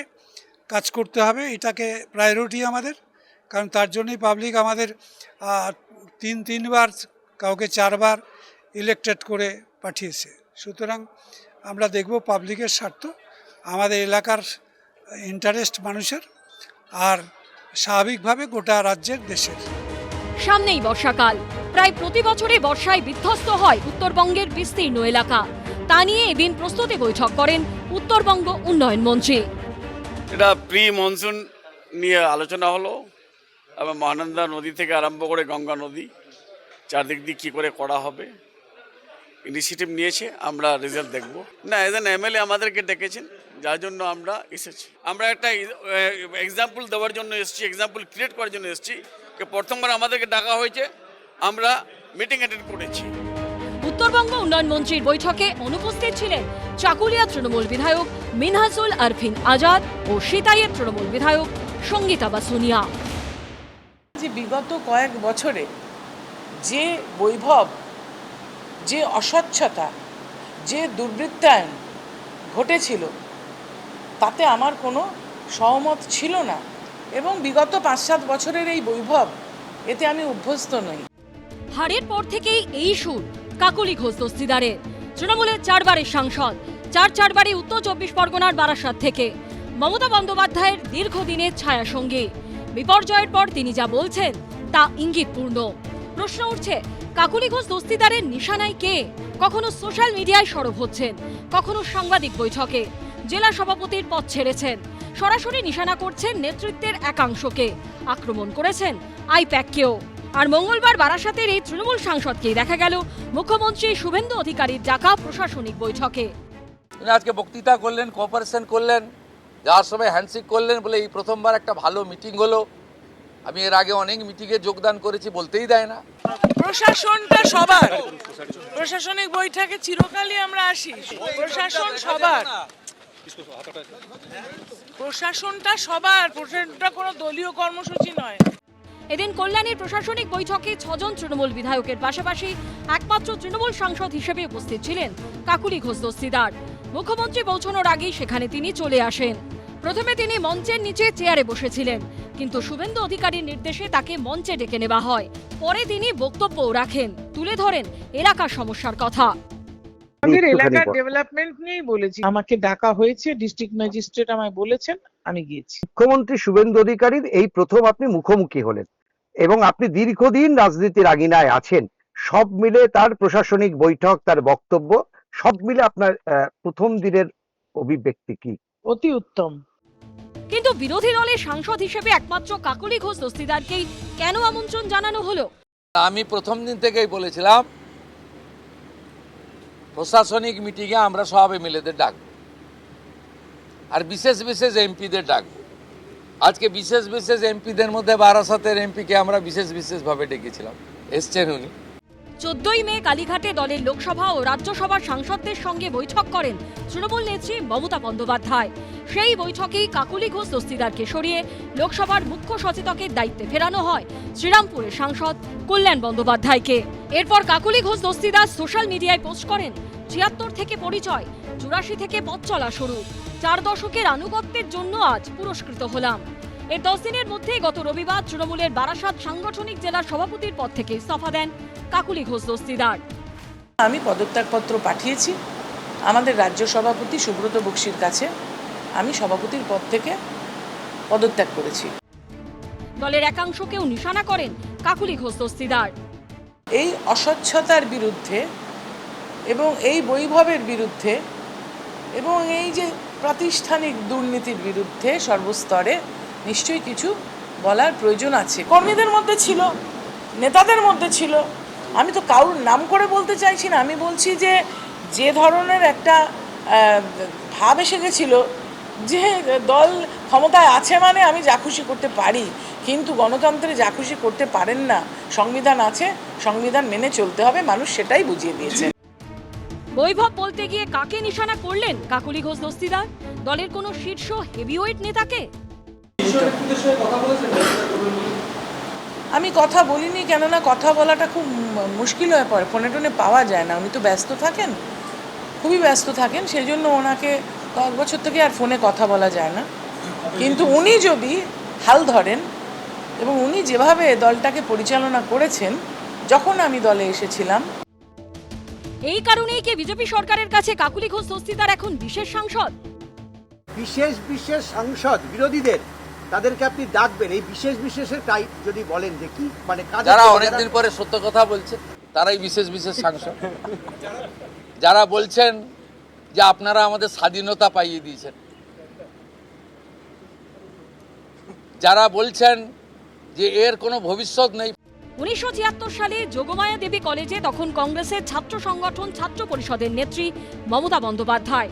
কাজ করতে হবে, এটাকে প্রায়োরিটি আমাদের, কারণ তার জন্যই পাবলিক আমাদের 3বার কাউকে 4বার ইলেক্টেড করে পাঠিয়েছে। সুতরাং আমরা দেখব পাবলিকের স্বার্থ, আমাদের এলাকার ইন্টারেস্ট মানুষের, আর স্বাভাবিকভাবে গোটা রাজ্যের, দেশের। সামনেই বর্ষাকাল, প্রায় প্রতি বছরই বর্ষায় বিধ্বস্ত হয় উত্তরবঙ্গের বিস্তীর্ণ এলাকা। তা নিয়ে এদিন প্রস্তুতি বৈঠক করেন উত্তরবঙ্গ উন্নয়ন মন্ত্রী। এটা প্রি মনসুন নিয়ে আলোচনা হলো, এবং মহানন্দা নদী থেকে আরম্ভ করে গঙ্গা নদী চারদিক দিয়ে কী করে করা হবে ইনিশিয়েটিভ নিয়েছে। আমরা রেজাল্ট দেখব না, এজ এন এমএলএ আমাদেরকে ডেকেছেন, যার জন্য আমরা এসেছি। আমরা একটা এক্সাম্পল দেওয়ার জন্য এসেছি, এক্সাম্পল ক্রিয়েট করার জন্য এসেছি। প্রথমবার আমাদেরকে ডাকা হয়েছে, আমরা মিটিং অ্যাটেন্ড করেছি। উত্তরবঙ্গ উন্নয়ন মন্ত্রীর বৈঠকে অনুপস্থিত ছিলেন চাকুলিয়া তৃণমূল বিধায়ক মিনহাজুল আরফিন আজাদ ও সিতাইয়ের তৃণমূল বিধায়ক সঙ্গীতা বাসুনিয়া। যে বিগত কয়েক বছরে যে বৈভব, যে অস্বচ্ছতা, যে দুর্বৃত্তায়ন ঘটেছিল, তাতে আমার কোনো সহমত ছিল না, এবং বিগত 5-7 বছরের এই বৈভব, এতে আমি অভ্যস্ত নই। হারের পর থেকেই এই সুর কাকলি ঘোষ দস্তিদারের। তৃণমূলের 4বারের সাংসদ, 4বারই উত্তর 24 পরগনার বারাসাত থেকে। মমতা বন্দ্যোপাধ্যায়ের দীর্ঘদিনের ছায়া সঙ্গী। বিপর্যয়ের পর তিনি যা বলছেন তা ইঙ্গিতপূর্ণ। প্রশ্ন উঠছে, কাকলি ঘোষ দস্তিদারের নিশানায় কে? কখনো সোশ্যাল মিডিয়ায় সরব হচ্ছেন, কখনো সাংবাদিক বৈঠকে। জেলা সভাপতির পদ ছেড়েছেন, সরাসরি নিশানা করছেন নেতৃত্বের একাংশকে, আক্রমণ করেছেন আইপ্যাককেও। আর মঙ্গলবার বারাসাতের এই তৃণমূল সাংসদকেই দেখা গেল মুখ্যমন্ত্রী শুভেন্দু অধিকারীর ডাকা প্রশাসনিক বৈঠকে। আজকে বক্তৃতা করলেন, কোঅপারেশন করলেন, যাওয়ার সময় হ্যান্ডশেক করলেন, বলে এই প্রথমবার একটা ভালো মিটিং হলো। আমি এর আগে অনেক মিটিংয়ে যোগদান করেছি, বলতেই দেয় না। প্রশাসনটা সবার, প্রশাসনিক বৈঠকে চিরকালই আমরা আসি। প্রশাসন সবার, প্রশাসনটা সবার, প্রশাসনটা কোনো দলীয় কর্মসূচি নয়। এদিন কল্যাণীর প্রশাসনিক বৈঠকে 6 জন তৃণমূল বিধায়কের পাশাপাশি একমাত্র তৃণমূল সাংসদ হিসেবে উপস্থিত ছিলেন কাকুলি ঘোষ দস্তিদার। মুখ্যমন্ত্রী পৌঁছানোর আগেই সেখানে তিনি চলে আসেন। প্রথমে তিনি মঞ্চের নিচে চেয়ারে বসেছিলেন, কিন্তু শুভেন্দু অধিকারীর নির্দেশে তাকে মঞ্চে ডেকে নেওয়া হয়। পরে তিনি বক্তব্যও রাখেন, তুলে ধরেন এলাকার সমস্যার কথা। আমাদের এলাকার ডেভেলপমেন্ট নিয়েই বলেছি। আমাকে ডাকা হয়েছে, ডিস্ট্রিক্ট ম্যাজিস্ট্রেট আমায় বলেছেন, আমি গিয়েছি। মুখ্যমন্ত্রী শুভেন্দু অধিকারীর এই প্রথম আপনি মুখোমুখি হলেন এবং আপনি দীর্ঘদিন রাজনীতির আগিনায় আছেন। সব মিলে তার প্রশাসনিক বৈঠক, তার বক্তব্য সব মিলে আপনার প্রথম দিনের অভিব্যক্তি কি? অতি উত্তম। কিন্তু বিরোধী দলের সাংসদ হিসেবে একমাত্র কাকুলি ঘোষ দস্তিদারকেই কেন আমন্ত্রণ জানানো হলো? আমি প্রথম দিন থেকেই বলেছিলাম প্রশাসনিক মিটিংয়ে আমরা সব এমএলএদের ডাকবো, আর বিশেষ বিশেষ এমপিদের ডাকবো। আজকে বিশেষ বিশেষ এমপিদের মধ্যে বারাসাতের এমপিকে আমরা বিশেষ বিশেষভাবে ডেকেছিলাম, এসছেন উনি। 14ই মে কালীঘাটে দলের লোকসভা ও রাজ্যসভার সাংসদদের সঙ্গে বৈঠক করেন তৃণমূল নেত্রী মমতা বন্দ্যোপাধ্যায়। সেই বৈঠকেই কাকুলি ঘোষ দস্তিদারকে সরিয়ে লোকসভার মুখ্য সচেতকের দায়িত্বে ফেরানো হয় শ্রীরামপুরের সাংসদ কল্যাণ বন্দ্যোপাধ্যায়কে। এরপর কাকুলি ঘোষ দস্তিদার সোশ্যাল মিডিয়ায় পোস্ট করেন, ৭৬ থেকে পরিচয়, ৮৪ থেকে পথ চলা শুরু, 4 দশকের আনুগত্যের জন্য আজ পুরস্কৃত হলাম। এর 10 দিনের মধ্যে গত রবিবার তৃণমূলের বারাসাত সাংগঠনিক জেলার সভাপতির পদ থেকে ইস্তফা দেন কাকুলি ঘোষ দস্তিদার। আমি পদত্যাগপত্র পাঠিয়েছি আমাদের রাজ্য সভাপতি সুব্রত বক্সির কাছে। আমি সভাপতির পদ থেকে পদত্যাগ করেছি। দলের একাংশকেও নিশানা করেন কাকুলি ঘোষ দস্তিদার। এই অস্বচ্ছতার বিরুদ্ধে এবং এই বৈভবের বিরুদ্ধে এবং এই যে প্রাতিষ্ঠানিক দুর্নীতির বিরুদ্ধে সর্বস্তরে নিশ্চয়ই কিছু বলার প্রয়োজন আছে। কর্মীদের মধ্যে ছিল, নেতাদের মধ্যে ছিল। আমি তো কারোর নাম করে বলতে চাইছি না। আমি বলছি যে যে ধরনের একটা ভাব এসে গেছিল যে দল ক্ষমতায় আছে মানে আমি যা খুশি করতে পারি, কিন্তু গণতন্ত্রে যা খুশি করতে পারেন না। সংবিধান আছে, সংবিধান মেনে চলতে হবে, মানুষ সেটাই বুঝিয়ে দিয়েছে। বৈভব বলতে গিয়ে কাকে নিশানা করলেন কাকুলি ঘোষ দস্তিদার? দলের কোনো শীর্ষ হেভিওয়েট নেতাকে? আমি কথা বলিনি, কেননা কথা বলাটা খুব মুশকিল হয়ে পড়ে, ফোনে টোনে পাওয়া যায় না। উনি তো ব্যস্ত থাকেন, খুবই ব্যস্ত থাকেন, সেই জন্য ওনাকে 10 বছর থেকে আর ফোনে কথা বলা যায় না। কিন্তু উনি যদি হাল ধরেন এবং উনি যেভাবে দলটাকে পরিচালনা করেছেন যখন আমি দলে এসেছিলাম, এই কারণেই কি বিজেপি সরকারের কাছে কাকুলি ঘোষ দস্তিদার এখন বিশেষ সাংসদ? বিশেষ সাংসদ বিরোধীদের তাদেরকে আপনি ডাকবেন, এই বিশেষের টাইপ যদি বলেন যে কি মানে যারা অনেকদিন পরে সত্য কথা বলছে তারাই বিশেষ সাংসদ। যারা বলছেন যে আপনারা আমাদের স্বাধীনতা পাইয়ে দিয়েছেন, যারা বলছেন যে এর কোনো ভবিষ্যৎ নেই। 1976 সালে যোগমায়া দেবী কলেজে তখন কংগ্রেসের ছাত্র সংগঠন ছাত্র পরিষদের নেত্রী মমতা বন্দ্যোপাধ্যায়।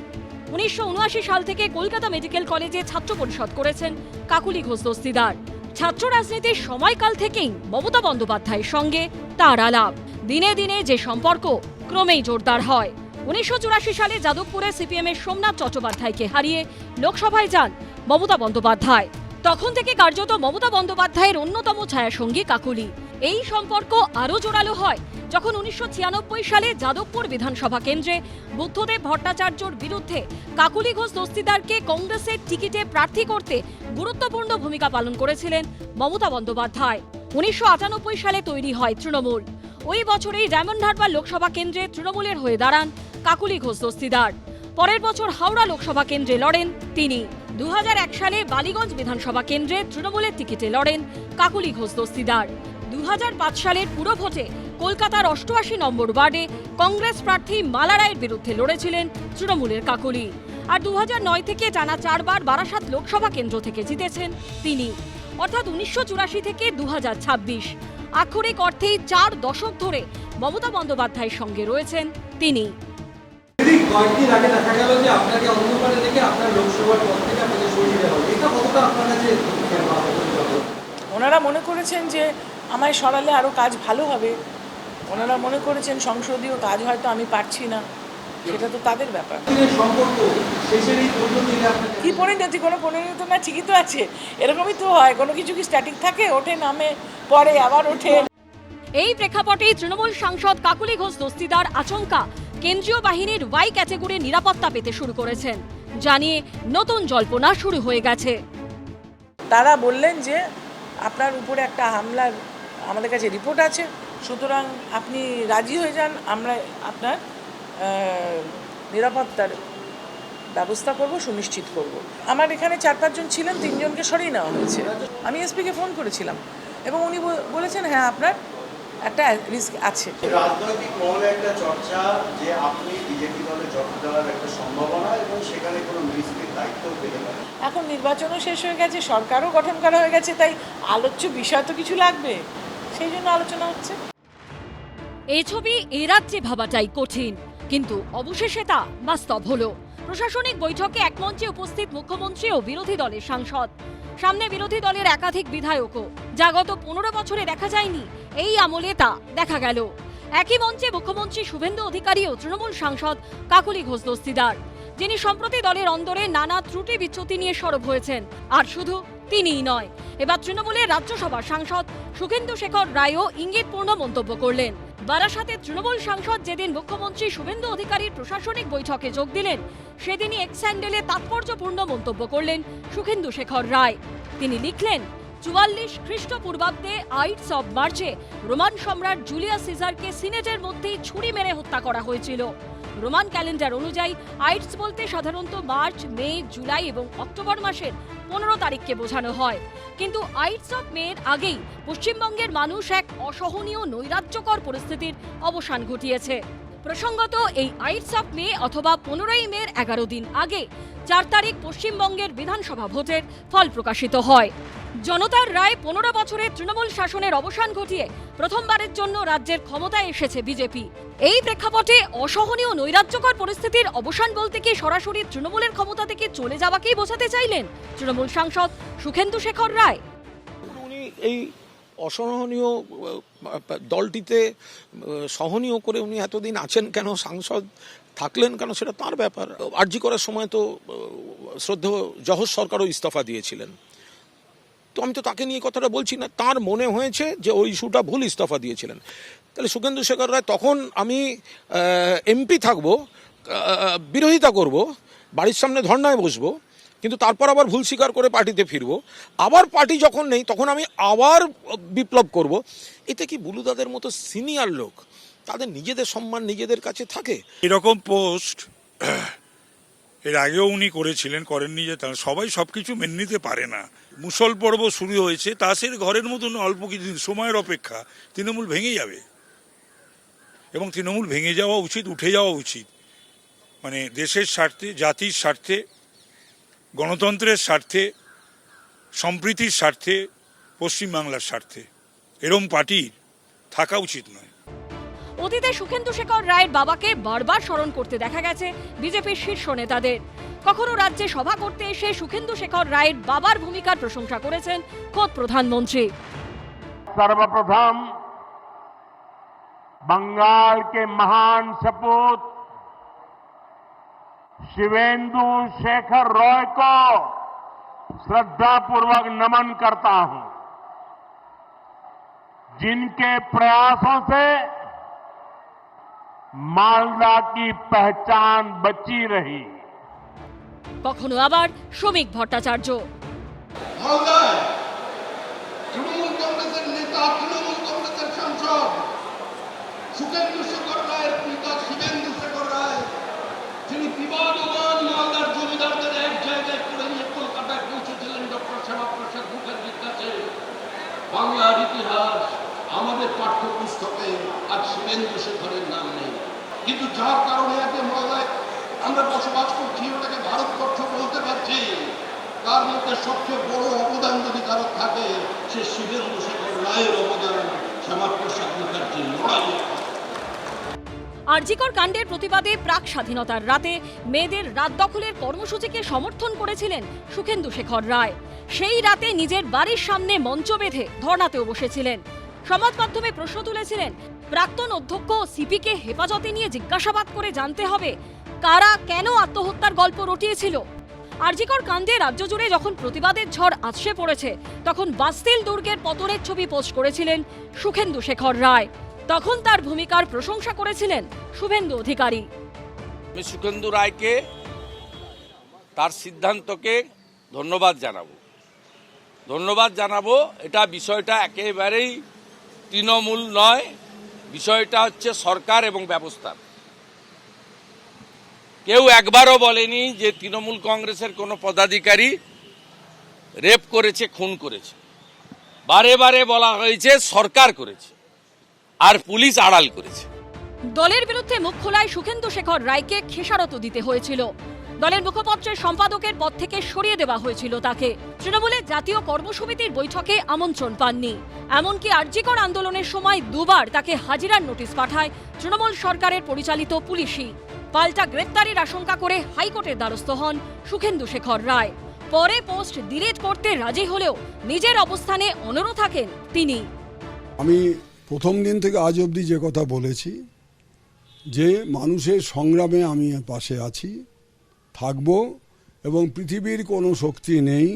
1979 সাল থেকে কলকাতা মেডিকেল কলেজে ছাত্র পরিষদ করেছেন কাকুলি ঘোষ দস্তিদার। ছাত্র রাজনীতির সময়কাল থেকেই মমতা বন্দ্যোপাধ্যায়ের সঙ্গে তার আলাপ। দিনে দিনে যে সম্পর্ক ক্রমেই জোরদার হয়। 1984 সালে যাদবপুরে সিপিএমের সোমনাথ চট্টোপাধ্যায়কে হারিয়ে লোকসভায় যান মমতা বন্দ্যোপাধ্যায়। তখন থেকে কার্যত মমতা বন্দ্যোপাধ্যায়ের অন্যতম ছায়াসঙ্গী কাকুলি। এই সম্পর্ক আরও জোরালো হয় যখন 1996 সালে যাদবপুর বিধানসভা কেন্দ্রে বুদ্ধদেব ভট্টাচার্যর বিরুদ্ধে কাকুলি ঘোষ দস্তিদারকে কংগ্রেসের টিকিটে প্রার্থী করতে গুরুত্বপূর্ণ ভূমিকা পালন করেছিলেন মমতা বন্দ্যোপাধ্যায়। 1998 সালে তৈরি হয় তৃণমূল। ওই বছরেই ডায়মন্ড হারবার লোকসভা কেন্দ্রে তৃণমূলের হয়ে দাঁড়ান কাকুলি ঘোষ দস্তিদার। পরের বছর হাওড়া লোকসভা কেন্দ্রে লড়েন তিনি। 2001 সালে বালিগঞ্জ বিধানসভা কেন্দ্রে তৃণমূলের টিকিটে লড়েন কাকুলি ঘোষ দস্তিদার। 2005 সালের পুরভোটে কলকাতার 88 নম্বর ওয়ার্ডে কংগ্রেস প্রার্থী মালা রায়ের বিরুদ্ধে লড়েছিলেন তৃণমূলের কাকুলি। আর 2009 থেকে টানা 4 বার বারাসাত লোকসভা কেন্দ্র থেকে জিতেছেন তিনি। অর্থাৎ 1984 থেকে 2026 আক্ষরিক অর্থেই 4 দশক ধরে মমতা বন্দ্যোপাধ্যায়ের সঙ্গে রয়েছেন তিনি। কয়েকদিন আগে দেখা গেল যে আপনাকে অন্ধকারে দেখে আপনার লোকসভার পদ থেকে আপনাকে সরিয়ে দেওয়া হলো, এটা কতটা আপনার কাছে? ওনারা মনে করেছেন যে আমায় সরালে আরও কাজ ভালো হবে, ওনারা মনে করেছেন সংসদীয় কাজ হয়তো আমি পারছি না, সেটা তো তাদের ব্যাপার। কি পরিণতি? কোনো পরিণতি তো না, ঠিকই তো আছে, এরকমই তো হয়, কোনো কিছু কি স্ট্যাটিক থাকে? ওঠে নামে পরে আবার ওঠে। এই প্রেক্ষাপটে তৃণমূল সাংসদ কাকলি ঘোষ দস্তিদার আচমকা কেন্দ্রীয় বাহিনীর ওয়াই ক্যাটাগরির নিরাপত্তা পেতে শুরু করেছেন, জানিয়ে নতুন জল্পনা শুরু হয়ে গেছে। তারা বললেন যে আপনার উপরে একটা হামলার আমাদের কাছে রিপোর্ট আছে, সুতরাং আপনি রাজি হয়ে যান, আমরা আপনার নিরাপত্তার ব্যবস্থা করব, সুনিশ্চিত করব। আমার এখানে 4-5 জন ছিলেন, 3 জনকে সরিয়ে নেওয়া হয়েছে। আমি এসপিকে ফোন করেছিলাম এবং উনি বলেছেন হ্যাঁ আপনার একটা রিস্ক আছে। রাজনৈতিক মহলে একটা চর্চা যে আপনি বিজেপি দলে যোগ দেওয়ার একটা সম্ভাবনা এবং সেখানে কোনো মিনিস্ট্রির দায়িত্ব পেতে পারে। এখন নির্বাচনও শেষ হয়ে গেছে, সরকারও গঠন করা হয়ে গেছে, তাই আলোচ্য বিষয় তো কিছু লাগবে, সেই জন্য আলোচনা হচ্ছে। এই ছবি এ রাজ্যে ভাবাটাই কঠিন, কিন্তু অবশেষে তা বাস্তব হলো। প্রশাসনিক বৈঠকে এক মঞ্চে উপস্থিত মুখ্যমন্ত্রী ও বিরোধী দলের সাংসদ, সামনে বিরোধী দলের একাধিক বিধায়কও, যা গত 15 বছরে দেখা যায়নি, এই আমলে তা দেখা গেল। একই মঞ্চে মুখ্যমন্ত্রী শুভেন্দু অধিকারী ও তৃণমূল সাংসদ কাকলি ঘোষ দস্তিদার, যিনি সম্প্রতি দলের অন্দরে নানা ত্রুটি বিচ্যুতি নিয়ে সরব হয়েছেন। আর শুধু তিনিই নয়, এবার তৃণমূলের রাজ্যসভার সাংসদ সুখেন্দু শেখর রায়ও ইঙ্গিতপূর্ণ মন্তব্য করলেন। বারাসাতের তৃণমূল সাংসদ যেদিন মুখ্যমন্ত্রী শুভেন্দু অধিকারীর প্রশাসনিক বৈঠকে যোগ দিলেন, সেদিনই এক্স হ্যান্ডেলে তাৎপর্যপূর্ণ মন্তব্য করলেন সুখেন্দু শেখর রায়। তিনি লিখলেন, 44 খ্রিস্টপূর্বাব্দে আইটস অব মার্চে রোমান সম্রাট জুলিয়াস সিজারকে সিনেটের মধ্যেই ছুরি মেরে হত্যা করা হয়েছিল। রোমান ক্যালেন্ডার অনুযায়ী আইটস বলতে সাধারণত মার্চ, মে, জুলাই এবং অক্টোবর মাসের 15 তারিখকে বোঝানো হয়, কিন্তু আইটস অফ মের আগেই পশ্চিমবঙ্গের মানুষ এক অসহনীয় নৈরাজ্যকর পরিস্থিতির অবসান ঘটিয়েছে। প্রসঙ্গত, এই আইটস অফ মে অথবা 15ই মের 11 দিন আগে 4 তারিখ পশ্চিমবঙ্গের বিধানসভা ভোটের ফল প্রকাশিত হয়। জনতার রায় 15 বছরের তৃণমূল শাসনের অবসান ঘটিয়ে প্রথমবারের জন্য রাজ্যের ক্ষমতায় এসেছে বিজেপি। এই প্রেক্ষাপটে অসহনীয় নৈরাজ্যকর পরিস্থিতির অবসান বলতে কি সরাসরি তৃণমূলের ক্ষমতা থেকে চলে যাওয়াকেই বোঝাতে চাইলেন তৃণমূল সাংসদ সুখেন্দু শেখর রায়? উনি এই অসহনীয় দলটিতে সহনীয় করে উনি এতদিন আছেন কেন, সাংসদ থাকলেন কেন, সেটা তার ব্যাপার। আরজি করার সময় তো শ্রদ্ধেয় জহর সরকারও ইস্তফা দিয়েছিলেন, তো আমি তো তাকে নিয়ে কথাটা বলছি না, তার মনে হয়েছে যে ওই ইস্যুটা ভুল, ইস্তফা দিয়েছিলেন। তাহলে সুখেন্দু শেখর রায় তখন আমি এমপি থাকবো, বিরোধিতা করব, বাড়ির সামনে ধর্নায় বসবো, কিন্তু তারপর আবার ভুল স্বীকার করে পার্টিতে ফিরবো, আবার পার্টি যখন নেই তখন আমি আবার বিপ্লব করব। এতে কি বুলুদাদের মতো সিনিয়র লোক, তাদের নিজেদের সম্মান নিজেদের কাছে থাকে? এরকম পোস্ট এর আগেও উনি করেছিলেন, করেননি যে সবাই সবকিছু মেনে নিতে পারে না। মুসল পর্ব শুরু হয়েছে, তাসের ঘরের মতন অল্প কিছুদিন সময়ের অপেক্ষা তৃণমূল ভেঙে যাবে, এবং তৃণমূল ভেঙে যাওয়া উচিত, উঠে যাওয়া উচিত। মানে দেশের স্বার্থে, জাতির স্বার্থে, গণতন্ত্রের স্বার্থে, সম্প্রীতির স্বার্থে, পশ্চিমবাংলার স্বার্থে এরম পার্টির থাকা উচিত নয়। অতীতে সুখেন্দু শেখর রায়ের বাবাকে বারবার স্মরণ করতে দেখা গেছে বিজেপির শীর্ষ নেতাদের। কখনো রাজ্যে সভা করতে এসে সুখেন্দু শেখর রায়ের বাবার ভূমিকার প্রশংসা করেছেন খোদ প্রধানমন্ত্রী। सर्वप्रथम बंगाल के महान सपूत शिवेंदु शेखर रॉय को श्रद्धापूर्वक नमन करता हूं, जिनके प्रयासों से मालदा की पहचान बची रही। কখনো আবার শ্রমিক ভট্টাচার্য, মালদায় তৃণমূল কংগ্রেসের নেতা, তৃণমূল কংগ্রেসের সাংসদ সুখেন্দু শেখর রায়ের পিতা শিবেন্দু শেখর রায়, যিনি বিবাদমান মালদার জমিদারদের এক জায়গায় করে নিয়ে কলকাতায় পৌঁছেছিলেন ডক্টর শ্যামাপ্রসাদ মুখার্জির কাছে। বাংলার ইতিহাস আমাদের পাঠ্যপুস্তকে আর শিবেন্দু শেখরের নাম নেই, কিন্তু যার কারণে আজকে মালদায় আমরা বসবাস করছি, ওটাকে ভারত সবচেয়ে বড় অবদান যদি কারো থাকে, সে শুভেন্দু শেখর রায়ের অবদান শ্যামাপ্রসাদ মুখার্জির লড়াইয়ে। আরজিকর কাণ্ডের প্রতিবাদে প্রাক স্বাধীনতার রাতে মেয়েদের রাত দখলের কর্মসূচিকে সমর্থন করেছিলেন সুখেন্দু শেখর রায়। সেই রাতে নিজের বাড়ির সামনে মঞ্চ বেঁধে ধর্নাতেও বসেছিলেন। সমাজ মাধ্যমে প্রশ্ন তুলেছিলেন, প্রাক্তন অধ্যক্ষ সিপিকে হেফাজতে নিয়ে জিজ্ঞাসাবাদ করে জানতে হবে কারা কেন আত্মহত্যার গল্প রটিয়েছিল। আরজিকর কাণ্ডে রাজ্য জুড়ে যখন প্রতিবাদের ঝড় আছড়ে পড়েছে, তখন বাস্তিল দুর্গের পতনের ছবি পোস্ট করেছিলেন সুখেন্দু শেখর রায়। তখন তার ভূমিকার প্রশংসা করেছিলেন শুভেন্দু অধিকারী। আমি সুখেন্দু রায়কে তার সিদ্ধান্তকে ধন্যবাদ জানাবো। এটা বিষয়টা একেবারেই তৃণমূল নয়, বিষয়টা হচ্ছে সরকার এবং ব্যবস্থার। কেউ একবারও বলেনি যে তৃণমূল কংগ্রেসের কোনো পদাধিকারী রেপ করেছে, খুন করেছে। বারে বারে বলা হয়েছে সরকার করেছে আর পুলিশ আড়াল করেছে। দলের বিরুদ্ধে মুখ খোলায় সুখেন্দু শেখর রায়কে খেসারত দিতে হয়েছিল। দলের মুখপত্রের সম্পাদকের পদ থেকে সরিয়ে দেওয়া হয়েছিল তাকে। তৃণমূলের জাতীয় কর্মসমিতির বৈঠকে আমন্ত্রণ পাননি। এমনকি আরজিকর আন্দোলনের সময় দুবার তাকে হাজিরার নোটিশ পাঠায় তৃণমূল সরকারের পরিচালিত পুলিশই। পাল্টা গ্রেপ্তারির আশঙ্কা করে হাইকোর্টের দ্বারস্থ হন সুখেন্দু শেখর রায়। পরে পোস্ট ডিলিট করতে রাজি হলেও নিজের অবস্থানে অনড় থাকেন তিনি। আমি প্রথম দিন থেকে আজ অবধি যে কথা বলেছি, যে মানুষের সংগ্রামে আমি পাশে আছি, থাকব, এবং পৃথিবীর কোনো শক্তি নেই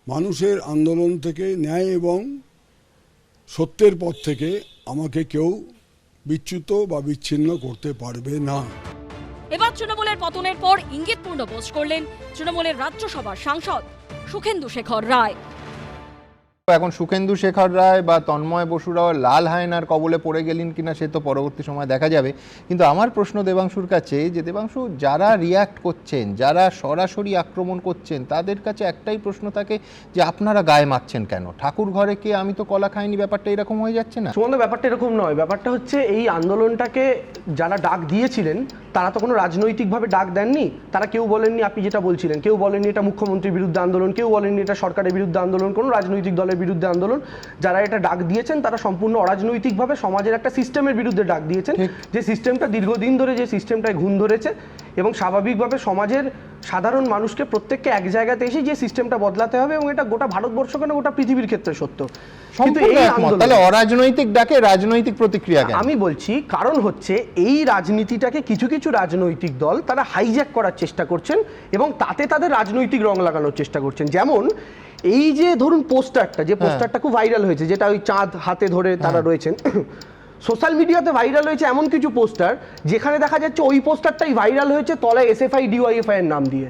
মানুষের আন্দোলন থেকে, ন্যায় এবং সত্যের পথ থেকে আমাকে কেউ বিচ্যুত বা বিচ্ছিন্ন করতে পারবে না। এবার তৃণমূলের পতনের পর ইঙ্গিতপূর্ণ পোস্ট করলেন তৃণমূলের রাজ্যসভার সাংসদ সুখেন্দু শেখর রায়। এখন সুখেন্দু শেখর রায় বা তন্ময় বসুরাও লাল হায়নার কবলে পড়ে গেলেন কিনা সে তো পরবর্তী সময় দেখা যাবে। কিন্তু আমার প্রশ্ন দেবাংশুর কাছে, যে দেবাংশু, যারা রিয়্যাক্ট করছেন, যারা সরাসরি আক্রমণ করছেন, তাদের কাছে একটাই প্রশ্ন থাকে যে আপনারা গায়ে মাখছেন কেন? ঠাকুর ঘরে কে আমি তো কলা খাইনি, ব্যাপারটা এরকম হয়ে যাচ্ছে না? সুমন্ত, ব্যাপারটা এরকম নয়। ব্যাপারটা হচ্ছে এই আন্দোলনটাকে যারা ডাক দিয়েছিলেন তারা তো কোনো রাজনৈতিকভাবে ডাক দেননি। তারা কেউ বলেননি আপনি যেটা বলছিলেন, কেউ বলেননি এটা মুখ্যমন্ত্রীর বিরুদ্ধে আন্দোলন, কেউ বলেননি এটা সরকারের বিরুদ্ধে আন্দোলন, কোনো রাজনৈতিক দলের বিরুদ্ধে আন্দোলন। যারা এটা ডাক দিয়েছেন তারা সম্পূর্ণ অরাজনৈতিকভাবে সমাজের একটা সিস্টেমের বিরুদ্ধে ডাক দিয়েছেন, যে সিস্টেমটা দীর্ঘদিন ধরে যে সিস্টেমটায় ঘুণ ধরেছে এবং স্বাভাবিকভাবে সমাজের সাধারণ মানুষকে প্রত্যেককে এক জায়গাতে এসে যে সিস্টেমটা বদলাতে হবে, এবং এটা গোটা ভারতবর্ষ কেন গোটা পৃথিবীর ক্ষেত্রে সত্য। কিন্তু এই আন্দোলন অরাজনৈতিক ডাকে রাজনৈতিক প্রতিক্রিয়া কেন? আমি বলছি কারণ হচ্ছে এই রাজনীতিটাকে কিছু কিছু রাজনৈতিক দল তারা হাইজ্যাক করার চেষ্টা করছেন এবং তাতে তাদের রাজনৈতিক রং লাগানোর চেষ্টা করছেন। যেমন এই যে ধরুন পোস্টারটা, যে পোস্টারটা খুব ভাইরাল হয়েছে, যেটা ওই চাঁদ হাতে ধরে তারা রয়েছেন, সোশ্যাল মিডিয়াতে ভাইরাল হয়েছে এমন কিছু পোস্টার যেখানে দেখা যাচ্ছে ওই পোস্টারটাই ভাইরাল হয়েছে তলায় এসএফআই ডিওয়াইএফআই এর নাম দিয়ে।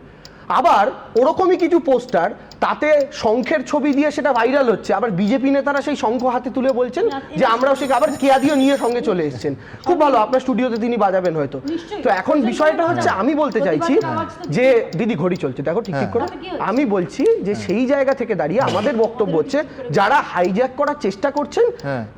আবার ওরকমই কিছু পোস্টার তাতে শঙ্খের ছবি দিয়ে সেটা ভাইরাল হচ্ছে, আবার বিজেপি নেতারা সেই শঙ্খ হাতে তুলে বলছেন যে আমরাও সে, আবার কেয়াদিও নিয়ে সঙ্গে চলে এসেছেন। খুব ভালো, আপনার স্টুডিওতে তিনি বাজাবেন হয়তো। তো এখন বিষয়টা হচ্ছে, আমি বলতে চাইছি যে দিদি ঘড়ি চলছে দেখো ঠিক ঠিক করে, আমি বলছি যে সেই জায়গা থেকে দাঁড়িয়ে আমাদের বক্তব্য হচ্ছে যারা হাইজ্যাক করার চেষ্টা করছেন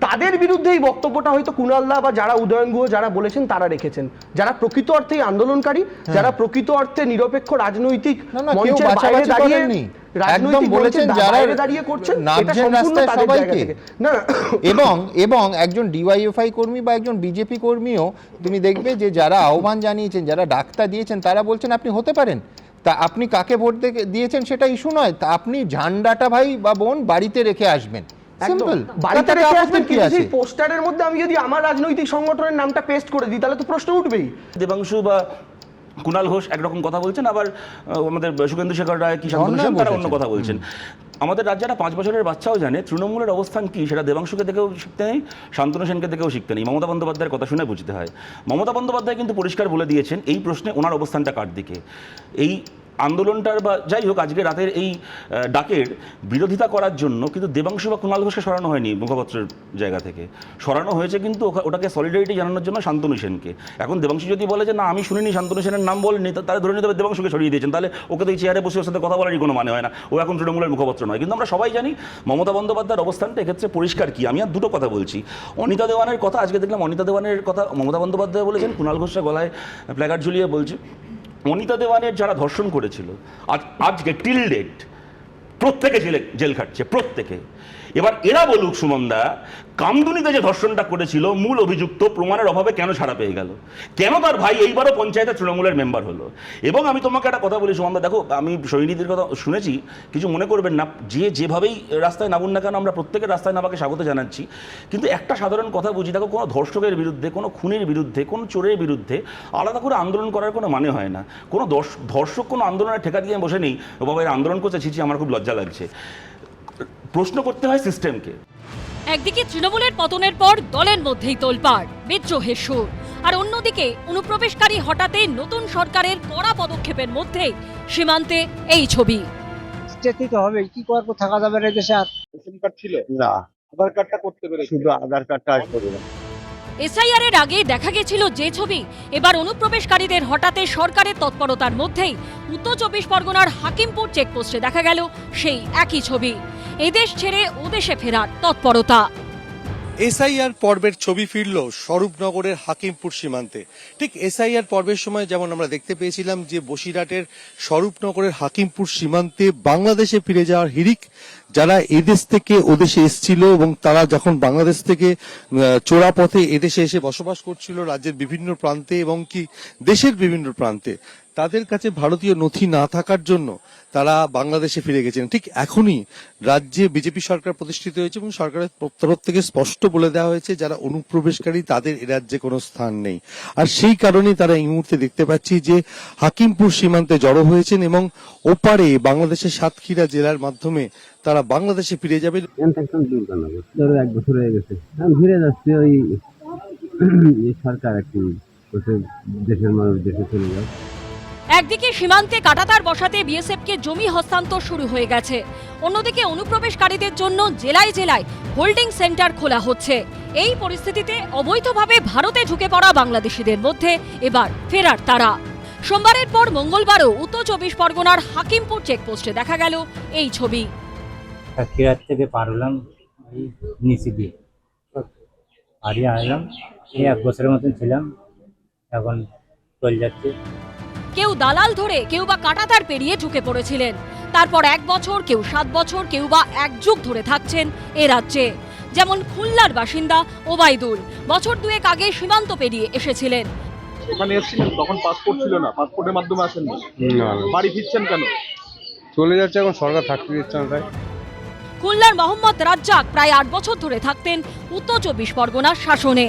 তাদের বিরুদ্ধে এই বক্তব্যটা হয়তো কুণালদা বা যারা উদয়ন গুহ যারা বলেছেন তারা রেখেছেন। যারা প্রকৃত অর্থে আন্দোলনকারী, যারা প্রকৃত অর্থে নিরপেক্ষ রাজনৈতিক মঞ্চের বাইরে দাঁড়িয়ে একদম বলেছেন যারা নামছেন রাস্তায় সবাইকে। না, এবং একজন ডিওয়াইএফআই কর্মী বা একজন বিজেপি কর্মীও তুমি দেখবে যে যারা আহ্বান জানিয়েছেন, যারা ডাকটা দিয়েছেন, তারা বলছেন আপনি হতে পারেন, তা আপনি কাকে ভোট দিয়েছেন সেটা ইস্যু নয়, তা আপনি ঝান্ডাটা ভাই বা বোন বাড়িতে রেখে আসবেন। বাড়িতে রেখে আসবেন, কিন্তু সেই পোস্টারের মধ্যে আমি যদি আমার রাজনৈতিক সংগঠনের নামটা পেস্ট করে দিই তাহলে তো প্রশ্ন উঠবেই। দেবাংশু বা কুণাল ঘোষ একরকম কথা বলছেন, আবার আমাদের সুখেন্দু শেখর রায় কি শান্তনু সেন তারা অন্য কথা বলছেন। আমাদের রাজ্যে একটা 5 বছরের বাচ্চাও জানে তৃণমূলের অবস্থান কি, সেটা দেবাংশুকে দেখেও শিখতে নেই, শান্তনু সেনকে দেখেও শিখতে নেই, মমতা বন্দ্যোপাধ্যায়ের কথা শুনে বুঝতে হয়। মমতা বন্দ্যোপাধ্যায় কিন্তু পরিষ্কার বলে দিয়েছেন এই প্রশ্নে ওনার অবস্থানটা কার দিকে। এই আন্দোলনটার বা যাই হোক আজকে রাতের এই ডাকের বিরোধিতা করার জন্য কিন্তু দেবাংশু বা কুণাল ঘোষকে সরানো হয়নি মুখপত্রের জায়গা থেকে, সরানো হয়েছে কিন্তু ওটাকে সলিডারিটি জানানোর জন্য শান্তনু সেনকে। এখন দেবাংশু যদি বলে যে না আমি শুনিনি, শান্তনু সেনের নাম বলেনি, তাহলে ধরে নিতে হবে দেবাংশুকে সরিয়ে দিয়েছেন, তাহলে ওকে তো এই চেয়ারে বসে ওর সাথে কথা বলারই কোনো মানে হয় না, ও এখন তৃণমূলের মুখপত্র নয়। কিন্তু আমরা সবাই জানি মমতা বন্দ্যোপাধ্যায়ের অবস্থানটা এক্ষেত্রে পরিষ্কার কি। আমি আর দুটো কথা বলছি। অনিতা দেওয়ানের কথা আজকে দেখলাম, অনিতা দেওয়ানের কথা মমতা বন্দ্যোপাধ্যায় বলেছেন, কুণাল ঘোষের গলায় প্ল্যাকার্ড ঝুলিয়ে বলছে। অনিতা দেওয়ানের যারা ধর্ষণ করেছিল আজকে টিল ডেট প্রত্যেকে জেল খাটছে, প্রত্যেকে। এবার এরা বলুক সুমনদা, কামদুনিতে যে ধর্ষণটা করেছিল মূল অভিযুক্ত প্রমাণের অভাবে কেন ছাড়া পেয়ে গেল, কেন তার ভাই এইবারও পঞ্চায়েতের তৃণমূলের মেম্বার হলো। এবং আমি তোমাকে একটা কথা বলি সুমনদা, দেখো আমি সৈনিকদের কথা শুনেছি, কিছু মনে করবেন না, যেভাবেই রাস্তায় নামুন না কেন আমরা প্রত্যেকের রাস্তায় নামাকে স্বাগত জানাচ্ছি, কিন্তু একটা সাধারণ কথা বুঝি, দেখো কোনো ধর্ষকের বিরুদ্ধে, কোনো খুনের বিরুদ্ধে, কোনো চোরের বিরুদ্ধে আলাদা করে আন্দোলন করার কোনো মানে হয় না। কোনো ধর্ষক কোনো আন্দোলনের ঠেকা দিয়ে বসে নেই, ও বাবা এর আন্দোলন করছে, ছিছি আমার খুব লজ্জা লাগছে। প্রশ্ন করতে হয় সিস্টেমকে। একদিকে তৃণমূলের পতনের পর দলের মধ্যেই তোলপাড়, বিদ্রোহের সুর, আর অন্যদিকে অনুপ্রবেশকারী হঠাতে নতুন সরকারের কড়া পদক্ষেপের মধ্যে সীমান্তে এই ছবি। যেতে তো হবে, কি করবো, থাকা যাবে না দেশে। আর রেশন কার্ড ছিল না, আধার কার্ডটা করতে পেরেছি, শুধু আধার কার্ডটা আজ করে না। এসআইআর এর আগে দেখা গেছিল যে ছবি, এবার অনুপ্রবেশকারীদের হঠাতে সরকারের তৎপরতার মধ্যেই উত্তর 24 পরগনার হাকিমপুর চেকপোস্টে দেখা গেল সেই একই ছবি, এদেশ ছেড়ে ওদেশে ফেরার তৎপরতা। এসআইআর পর্বের ছবি ফিরল স্বরূপনগরের হাকিমপুর সীমান্তে। ঠিক এসআইআর পর্বের সময় যেমন আমরা দেখতে পেয়েছিলাম যে বসিরহাটের স্বরূপনগরের হাকিমপুর সীমান্তে বাংলাদেশে ফিরে যাওয়ার হিড়িক, যারা এদেশ থেকে ওদেশে এসেছিল এবং তারা যখন বাংলাদেশ থেকে চোরা পথে এদেশে এসে বসবাস করছিল রাজ্যের বিভিন্ন প্রান্তে এবং কি দেশের বিভিন্ন প্রান্তে, তাদের কাছে ভারতীয় নথি না থাকার জন্য তারা বাংলাদেশে ফিরে গেছেন। ঠিক এখনই রাজ্যে বিজেপি সরকার প্রতিষ্ঠিত হয়েছে এবং সরকারের তরফ থেকে স্পষ্ট বলে দেওয়া হয়েছে যারা অনুপ্রবেশকারী তাদের এ রাজ্যে কোনো স্থান নেই। আর সেই কারণেই তারা এই মুহূর্তে দেখতে পাচ্ছি যে হাকিমপুর সীমান্তে জড়ো হয়েছেন এবং ওপারে বাংলাদেশের সাতক্ষীরা জেলার মাধ্যমে তারা বাংলাদেশে ফিরে যাবে। 1 বছর হয়ে গেছে ঘুরে যাচ্ছে, ওই সরকার একটি দেশের মানুষ দেশে চলে যায়। একদিকে সীমান্তে কাঁটাতার বসাতে বিএসএফকে জমি হস্তান্তর শুরু হয়ে গেছে, অন্যদিকে অনুপ্রবেশকারীদের জন্য জেলায় জেলায় হোল্ডিং সেন্টার খোলা হচ্ছে। এই পরিস্থিতিতে অবৈধভাবে ভারতে ঢুকে পড়া বাংলাদেশিদের মধ্যে এবার ফেরার তারা। সোমবারের পর মঙ্গলবারও উত্তর 24 পরগনার হাকিমপুর চেকপোস্টে দেখা গেল এই ছবি। সাতক্ষীরার থেকে পার হলাম নিচে দিয়ে, হারিয়ে আনলাম, 1 বছরের মতন ছিলাম, এখন চলে যাচ্ছে। কেউ দালাল ধরে, কেউ বা কাঁটাতার পেরিয়ে ঢুকে পড়েছিলেন, তারপর 1 বছর, কেউ 7 বছর, কেউ বা 1 যুগ ধরে থাকছেন এ রাজ্যে। যেমন খুলনার বাসিন্দা ওবায়দুল, বছর 2 আগে সীমান্ত পেরিয়ে এসেছিলেন। এখানে এসেছিলেন তখন পাসপোর্ট ছিল না, পাসপোর্টের মাধ্যমে আসেননি, বাড়ি ফিরছেন কেন? চলে যাচ্ছে, এখন সরকার থাকতে দিচ্ছে না তাই। খুলনার মোহাম্মদ রাজ্জাক প্রায় 8 বছর ধরে থাকতেন উত্তর 24 পরগনার শাসনে।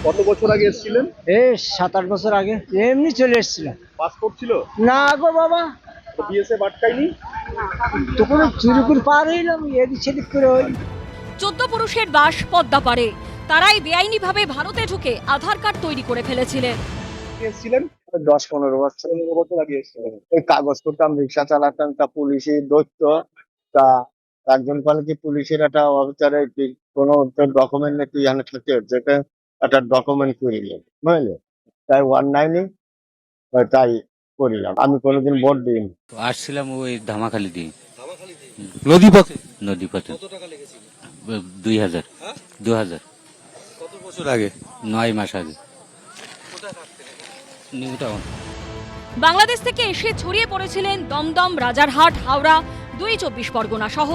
কত বছর আগে এসেছিলেন? 7-8 বছর আগে এমনি চলে এসেছিলাম। পাসপোর্ট ছিল না গো বাবা, বিএসএফ আটকায়নি? তখন চুরি করে পার হইলাম, এদিক সেদিক করে। 14 পুরুষের বাস পদ্মাপাড়ে, তারাই বেআইনিভাবে ভারতে ঢুকে আধার কার্ড তৈরি করে ফেলেছিলেন। এসেছিলেন 10-15 বছর। 15 বছর আগে এসেছিলেন। ওই কাগজ করতাম, রিক্সা চালাতাম, তা পুলিশে ধরত, তা একজন বলে কি পুলিশের একটা অফিসারে কোনো ডকুমেন্ট নেই, তুই এখানে থাকতে যেটা একটা ডকুমেন্ট করিল, বুঝলে, তাই 190 তাই করিলাম। আমি কোনোদিন ভোট দিইনি। আসছিলাম ওই ধামাখালি দিয়ে, নদী পথে। নদী পথে। কত টাকা লেগেছিল? 2000। 2000। কত বছর আগে? 9 মাস আগে। কোথায় থাকতেন? New town. বাংলাদেশ থেকে এসে ছড়িয়ে পড়েছিলেন দমদম, রাজারহাট, হাওড়া, 2 24 পরগনা সহ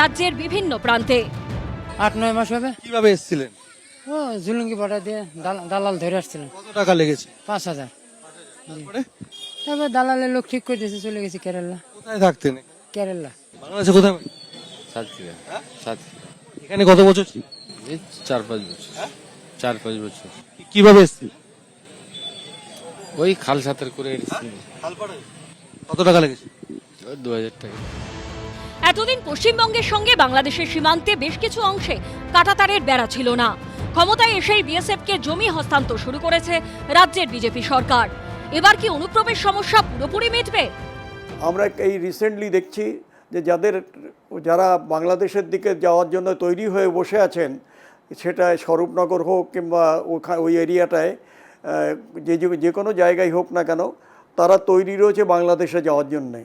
রাজ্যের বিভিন্ন প্রান্তে। 8-9 মাস হবে। কিভাবে এসেছিলেন? ও জুলুঙ্গি পাঠা দিয়ে দালাল ধরে আসছিলেন। কত টাকা লেগেছে? 5000। তারপর দালালের লোক ঠিক করে দিয়েছে, চলে গেছি কেরালা। কোথায় থাকতেন? কেরালা। বাংলাদেশে কোথায়? সাতক্ষীরা। সাতক্ষীরা। এখানে কত বছর? এই 4-5 বছর। 4-5 বছর। কিভাবে এসেছিলেন? ওই খাল সাঁতার করে এসেছি। কত টাকা লেগেছে? 2000 টাকা। এতদিন পশ্চিমবঙ্গের সঙ্গে বাংলাদেশের সীমান্তে বেশ কিছু অংশে কাঁটাতারের বেড়া ছিল না। ক্ষমতায় এসেই বিএসএফকে জমি হস্তান্তর শুরু করেছে রাজ্যের বিজেপি সরকার। এবার কি অনুপ্রবেশ সমস্যা পুরোপুরি মিটবে? আমরা এই রিসেন্টলি দেখছি যে যারা বাংলাদেশের দিকে যাওয়ার জন্য তৈরি হয়ে বসে আছেন, সেটা স্বরূপনগর হোক কিংবা ওই এরিয়াটায় যে কোনো জায়গায় হোক না কেন, তারা তৈরি রয়েছে বাংলাদেশে যাওয়ার জন্যে।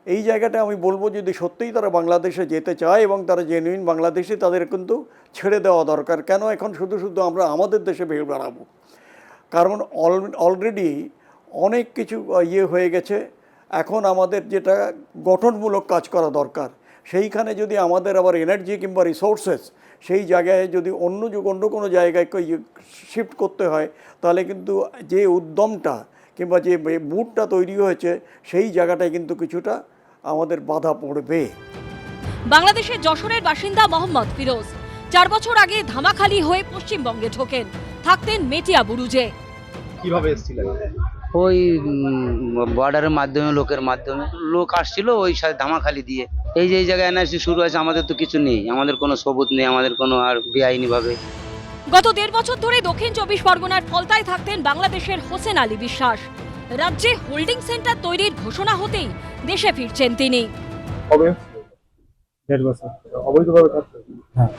এই জায়গাটা আমি বলবো যদি সত্যিই তারা বাংলাদেশে যেতে চায় এবং তারা জেনুইন বাংলাদেশি, তাদের কিন্তু ছেড়ে দেওয়া দরকার। কেন এখন শুধু শুধু আমরা আমাদের দেশে ভেবে বেড়াবো? কারণ অলরেডি অনেক কিছু হয়ে গেছে। এখন আমাদের যেটা গঠনমূলক কাজ করা দরকার, সেইখানে যদি আমাদের আবার এনার্জি কিংবা রিসোর্সেস সেই জায়গায় যদি অন্য কোনো জায়গায় শিফট করতে হয়, তাহলে কিন্তু যে উদ্যমটা কিংবা যে মুডটা তৈরি হয়েছে সেই জায়গাটায় কিন্তু কিছুটা আমাদের বাধা পড়বে। বাংলাদেশের যশোরের বাসিন্দা মোহাম্মদ ফিরোজ 4 বছর আগে ধামাখালি হয়ে পশ্চিমবঙ্গে ঢোকেন, থাকতেন মেটিয়া বুরুজে। কিভাবে এসেছিলেন? ওই বর্ডারের মাধ্যমে, লোকের মাধ্যমে লোক আসছিল ওই সাথে ধামাখালি দিয়ে। এই যে এই জায়গায় এনআরসি শুরু হয়েছে, আমাদের তো কিছু নেই, আমাদের কোনো সবুত নেই, আমাদের কোনো আর বেআইনি ভাবে। গত 1.5 বছর ধরে দক্ষিণ 24 পরগনার ফলতায় থাকতেন বাংলাদেশের হোসেন আলী বিশ্বাস। রাজ্যে হোল্ডিং সেন্টার তৈরির ঘোষণা হতেই দেশে ফিরছেন তিনি। অবৈধভাবে থাকতেন? হ্যাঁ।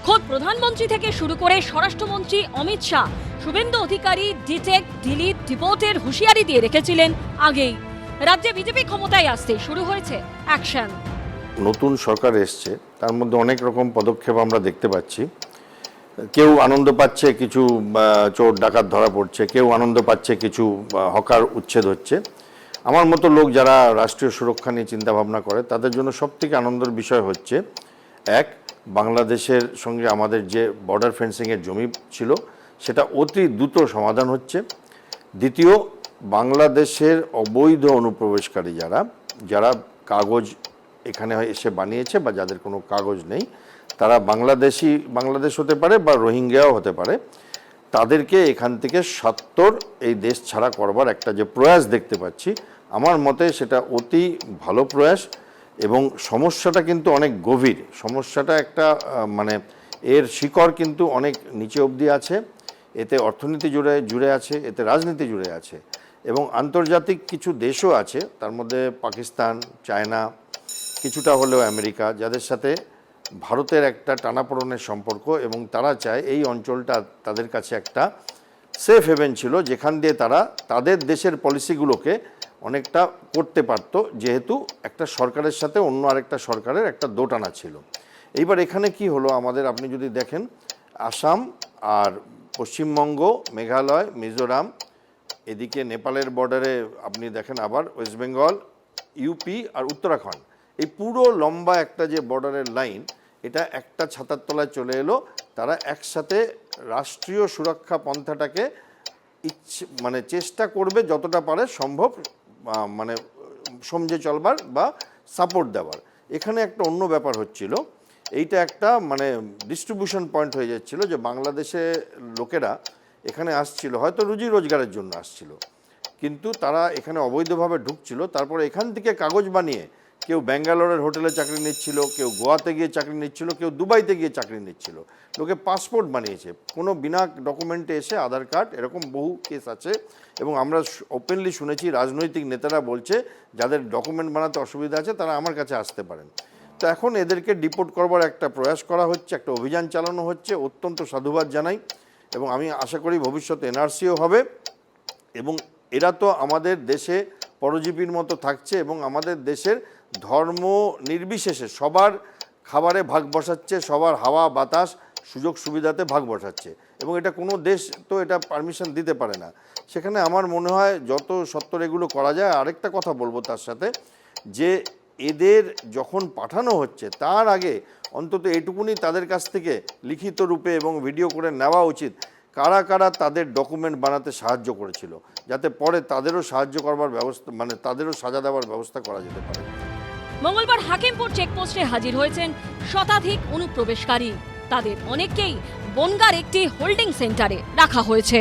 খোদ প্রধানমন্ত্রী থেকে শুরু করে স্বরাষ্ট্রমন্ত্রী অমিত শাহ, শুভেন্দু অধিকারী ডিটেক্ট, ডিলিট, ডিপোর্টের হুঁশিয়ারি দিয়ে রেখেছিলেন আগেই। রাজ্যে বিজেপি ক্ষমতায় আসতে শুরু হয়েছে অ্যাকশন। নতুন সরকার এসছে, তার মধ্যে অনেক রকম পদক্ষেপ আমরা দেখতে পাচ্ছি। কেউ আনন্দ পাচ্ছে কিছু চোর ডাকাত ধরা পড়ছে, কেউ আনন্দ পাচ্ছে কিছু হকার উচ্ছেদ হচ্ছে। আমার মতো লোক যারা রাষ্ট্রীয় সুরক্ষা নিয়ে চিন্তাভাবনা করে, তাদের জন্য সবথেকে আনন্দের বিষয় হচ্ছে, এক, বাংলাদেশের সঙ্গে আমাদের যে বর্ডার ফেন্সিংয়ের জমি ছিল সেটা অতি দ্রুত সমাধান হচ্ছে। দ্বিতীয়, বাংলাদেশের অবৈধ অনুপ্রবেশকারী যারা কাগজ এখানে এসে বানিয়েছে বা যাদের কোনো কাগজ নেই, তারা বাংলাদেশ হতে পারে বা রোহিঙ্গাও হতে পারে, তাদেরকে এখান থেকে সত্বর এই দেশ ছাড়া করবার একটা যে প্রয়াস দেখতে পাচ্ছি, আমার মতে সেটা অতি ভালো প্রয়াস। এবং সমস্যাটা কিন্তু অনেক গভীর, সমস্যাটা একটা এর শিকড় কিন্তু অনেক নিচে অবধি আছে। এতে অর্থনীতি জুড়ে আছে, এতে রাজনীতি জুড়ে আছে এবং আন্তর্জাতিক কিছু দেশও আছে, তার মধ্যে পাকিস্তান, চায়না, কিছুটা হলেও আমেরিকা, যাদের সাথে ভারতের একটা টানাপোড়েনের সম্পর্ক এবং তারা চায় এই অঞ্চলটা তাদের কাছে একটা সেফ হেভেন ছিল, যেখান দিয়ে তারা তাদের দেশের পলিসিগুলোকে অনেকটা করতে পারত, যেহেতু একটা সরকারের সাথে অন্য আরেকটা সরকারের একটা দোটানা ছিল। এইবার এখানে কি হলো আমাদের, আপনি যদি দেখেন আসাম আর পশ্চিমবঙ্গ, মেঘালয়, মিজোরাম, এদিকে নেপালের বর্ডারে আপনি দেখেন আবার ওয়েস্ট বেঙ্গল, ইউপি আর উত্তরাখণ্ড, এই পুরো লম্বা একটা যে বর্ডারের লাইন, এটা একটা ছাতার তলায় চলে এলো। তারা একসাথে রাষ্ট্রীয় সুরক্ষা পন্থাটাকে চেষ্টা করবে যতটা পারে সম্ভব সমঝে চলবার বা সাপোর্ট দেওয়ার। এখানে একটা অন্য ব্যাপার হচ্ছিল, এইটা একটা ডিস্ট্রিবিউশন পয়েন্ট হয়ে যাচ্ছিল, যে বাংলাদেশে লোকেরা এখানে আসছিল হয়তো রুজি রোজগারের জন্য আসছিল, কিন্তু তারা এখানে অবৈধভাবে ঢুকছিল। তারপরে এখান থেকে কাগজ বানিয়ে কেউ ব্যাঙ্গালোরের হোটেলে চাকরি নিচ্ছিল, কেউ গোয়াতে গিয়ে চাকরি নিচ্ছিল, কেউ দুবাইতে গিয়ে চাকরি নিচ্ছিল। লোকে পাসপোর্ট বানিয়েছে কোনো বিনা ডকুমেন্টে এসে, আধার কার্ড, এরকম বহু কেস আছে। এবং আমরা ওপেনলি শুনেছি রাজনৈতিক নেতারা বলছে যাদের ডকুমেন্ট বানাতে অসুবিধা আছে তারা আমার কাছে আসতে পারেন। তো এখন এদেরকে ডিপোর্ট করবার একটা প্রয়াস করা হচ্ছে, একটা অভিযান চালানো হচ্ছে, অত্যন্ত সাধুবাদ জানাই। এবং আমি আশা করি ভবিষ্যতে এনআরসিও হবে। এবং এরা তো আমাদের দেশে পরজীবীর মতো থাকছে এবং আমাদের দেশের ধর্ম নির্বিশেষে সবার খাবারে ভাগ বসাচ্ছে, সবার হাওয়া বাতাস সুযোগ সুবিধাতে ভাগ বসাচ্ছে, এবং এটা কোনো দেশ তো এটা পারমিশন দিতে পারে না। সেখানে আমার মনে হয় যত সত্তর এগুলো করা যায়। আরেকটা কথা বলবো তার সাথে, যে এদের যখন পাঠানো হচ্ছে তার আগে অন্তত এটুকুনি তাদের কাছ থেকে লিখিত রূপে এবং ভিডিও করে নেওয়া উচিত, কারা কারা তাদের ডকুমেন্ট বানাতে সাহায্য করেছিল, যাতে পরে তাদেরও সাহায্য করবার ব্যবস্থা, তাদেরও সাজা দেওয়ার ব্যবস্থা করা যেতে পারে। মঙ্গলবার হাকিমপুর চেকপোস্টে হাজির হয়েছেন শতাধিক অনুপ্রবেশকারী। তাদের অনেককেই বনগাঁর একটি হোল্ডিং সেন্টারে রাখা হয়েছে।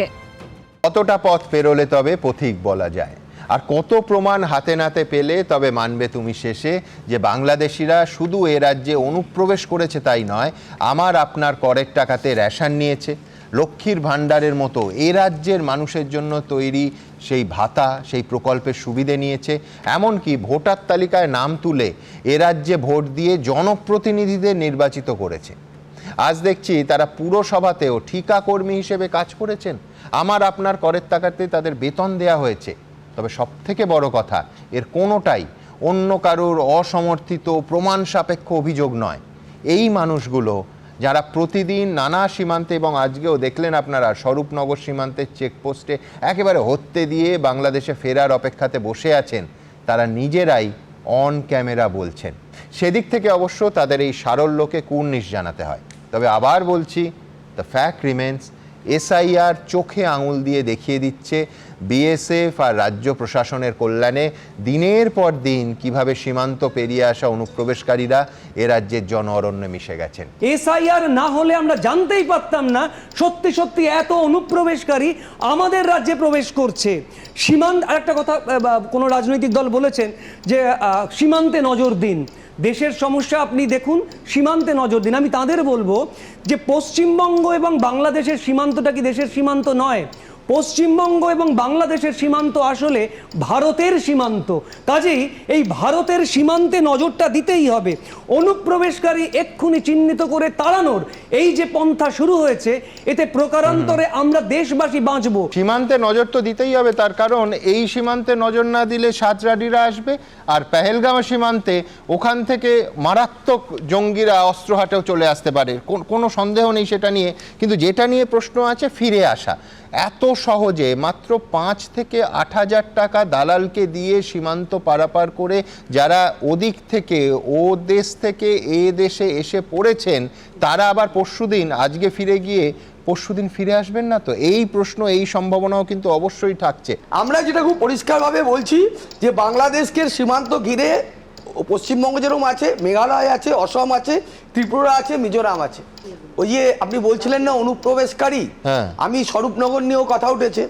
কতটা পথ পেরোলে তবে পথিক বলা যায়, আর কত প্রমাণ হাতে নাতে পেলে তবে মানবে তুমি শেষে যে বাংলাদেশিরা শুধু এ রাজ্যে অনুপ্রবেশ করেছে তাই নয়, আমার আপনার করের টাকাতে রেশন নিয়েছে, লক্ষ্মীর ভাণ্ডারের মতো এ রাজ্যের মানুষের জন্য তৈরি সেই ভাতা, সেই প্রকল্পের সুবিধে নিয়েছে, এমনকি ভোটার তালিকায় নাম তুলে এ রাজ্যে ভোট দিয়ে জনপ্রতিনিধিদের নির্বাচিত করেছে। আজ দেখছি তারা পুরসভাতেও ঠিকাকর্মী হিসেবে কাজ করেছেন, আমার আপনার করের টাকাতে তাদের বেতন দেয়া হয়েছে। তবে সবথেকে বড় কথা, এর কোনোটাই অন্য কারোর অসমর্থিত প্রমাণ সাপেক্ষ অভিযোগ নয়। এই মানুষগুলো যারা প্রতিদিন নানা সীমান্তে, এবং আজকেও দেখলেন আপনারা স্বরূপনগর সীমান্তের চেকপোস্টে একেবারে হত্যে দিয়ে বাংলাদেশে ফেরার অপেক্ষাতে বসে আছেন, তারা নিজেরাই অন ক্যামেরা বলছেন। সেদিক থেকে অবশ্য তাদের এই সারল্যকে কুর্নিশ জানাতে হয়। তবে আবার বলছি, দ্য ফ্যাক্ট রিমেন্স, এসআইআর চোখে আঙুল দিয়ে দেখিয়ে দিচ্ছে বিএসএফ আর রাজ্য প্রশাসনের কল্যাণে দিনের পর দিন কিভাবে সীমান্ত পেরিয়ে আসা অনুপ্রবেশকারীরা এ রাজ্যের জন অরণ্যে মিশে গেছেন। এসআইআর না হলে আমরা জানতেই পারতাম না সত্যি সত্যি এত অনুপ্রবেশকারী আমাদের রাজ্যে প্রবেশ করছে। সীমান্ত, আরেকটা কথা কোনো রাজনৈতিক দল বলেছেন যে সীমান্তে নজর দিন, দেশের সমস্যা আপনি দেখুন, সীমান্তে নজর দিন। আমি তাদের বলবো যে পশ্চিমবঙ্গ এবং বাংলাদেশের সীমান্তটা কি দেশের সীমান্ত নয়? পশ্চিমবঙ্গ এবং বাংলাদেশের সীমান্ত আসলে ভারতের সীমান্ত। কাজেই এই ভারতের সীমান্তে নজরটা দিতেই হবে। অনুপ্রবেশকারী এক্ষুনি চিহ্নিত করে তাড়ানোর এই যে পন্থা শুরু হয়েছে, এতে প্রকারান্তরে আমরা দেশবাসী বাঁচবো। সীমান্তে নজর তো দিতেই হবে, তার কারণ এই সীমান্তে নজর না দিলে সাঁতরাডিরা আসবে, আর পেহেলগাঁও সীমান্তে ওখান থেকে মারাত্মক জঙ্গিরা অস্ত্র হাটেও চলে আসতে পারে, কোনো সন্দেহ নেই সেটা নিয়ে। কিন্তু যেটা নিয়ে প্রশ্ন আছে ফিরে আসা। এত সহজে মাত্র 5 থেকে 8 হাজার টাকা দালালকে দিয়ে সীমান্ত পারাপার করে যারা ওদিক থেকে ও দেশ থেকে এ দেশে এসে পড়েছেন, তারা আবার পরশুদিন, আজকে ফিরে গিয়ে পরশুদিন ফিরে আসবেন না তো? এই প্রশ্ন, এই সম্ভাবনাও কিন্তু অবশ্যই থাকছে। আমরা যেটা খুব পরিষ্কারভাবে বলছি যে বাংলাদেশকে সীমান্ত ঘিরে পশ্চিমবঙ্গ যেরকম আছে, মেঘালয় আছে, অসম আছে, ত্রিপুরা আছে, মিজোরাম আছে। ওই যে আপনি বলছিলেন না অনুপ্রবেশকারী, আমি স্বরূপনগর নিয়েও কথা উঠেছে।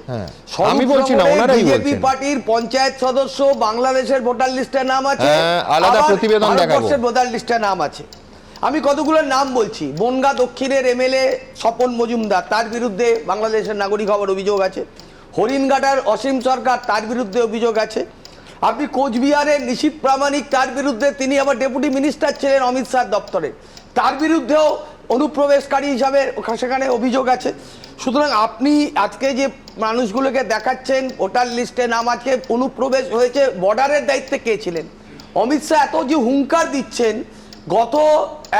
আমি বলছি না, ওনারাই বলছেন। বিজেপি পার্টির পঞ্চায়েত সদস্য বাংলাদেশের ভোটার লিস্টে নাম আছে, আলাদা প্রতিবেদন দেখাবো, ভারতবর্ষের ভোটার লিস্টে নাম আছে। আমি কতগুলো নাম বলছি। বনগাঁ দক্ষিণের এমএলএ স্বপন মজুমদার, তার বিরুদ্ধে বাংলাদেশের নাগরিক হওয়ার অভিযোগ আছে। হরিণঘাটার অসীম সরকার, তার বিরুদ্ধে অভিযোগ আছে। আপনি কোচবিহারের নিশীথ প্রামাণিক, তার বিরুদ্ধে, তিনি আবার ডেপুটি মিনিস্টার ছিলেন অমিত শাহ দপ্তরে, তার বিরুদ্ধেও অনুপ্রবেশকারী হিসাবে সেখানে অভিযোগ আছে। সুতরাং আপনি আজকে যে মানুষগুলোকে দেখাচ্ছেন ভোটার লিস্টে নাম আছে, অনুপ্রবেশ হয়েছে, বর্ডারের দায়িত্বে কে ছিলেন? অমিত শাহ এত যে হুঙ্কার দিচ্ছেন, গত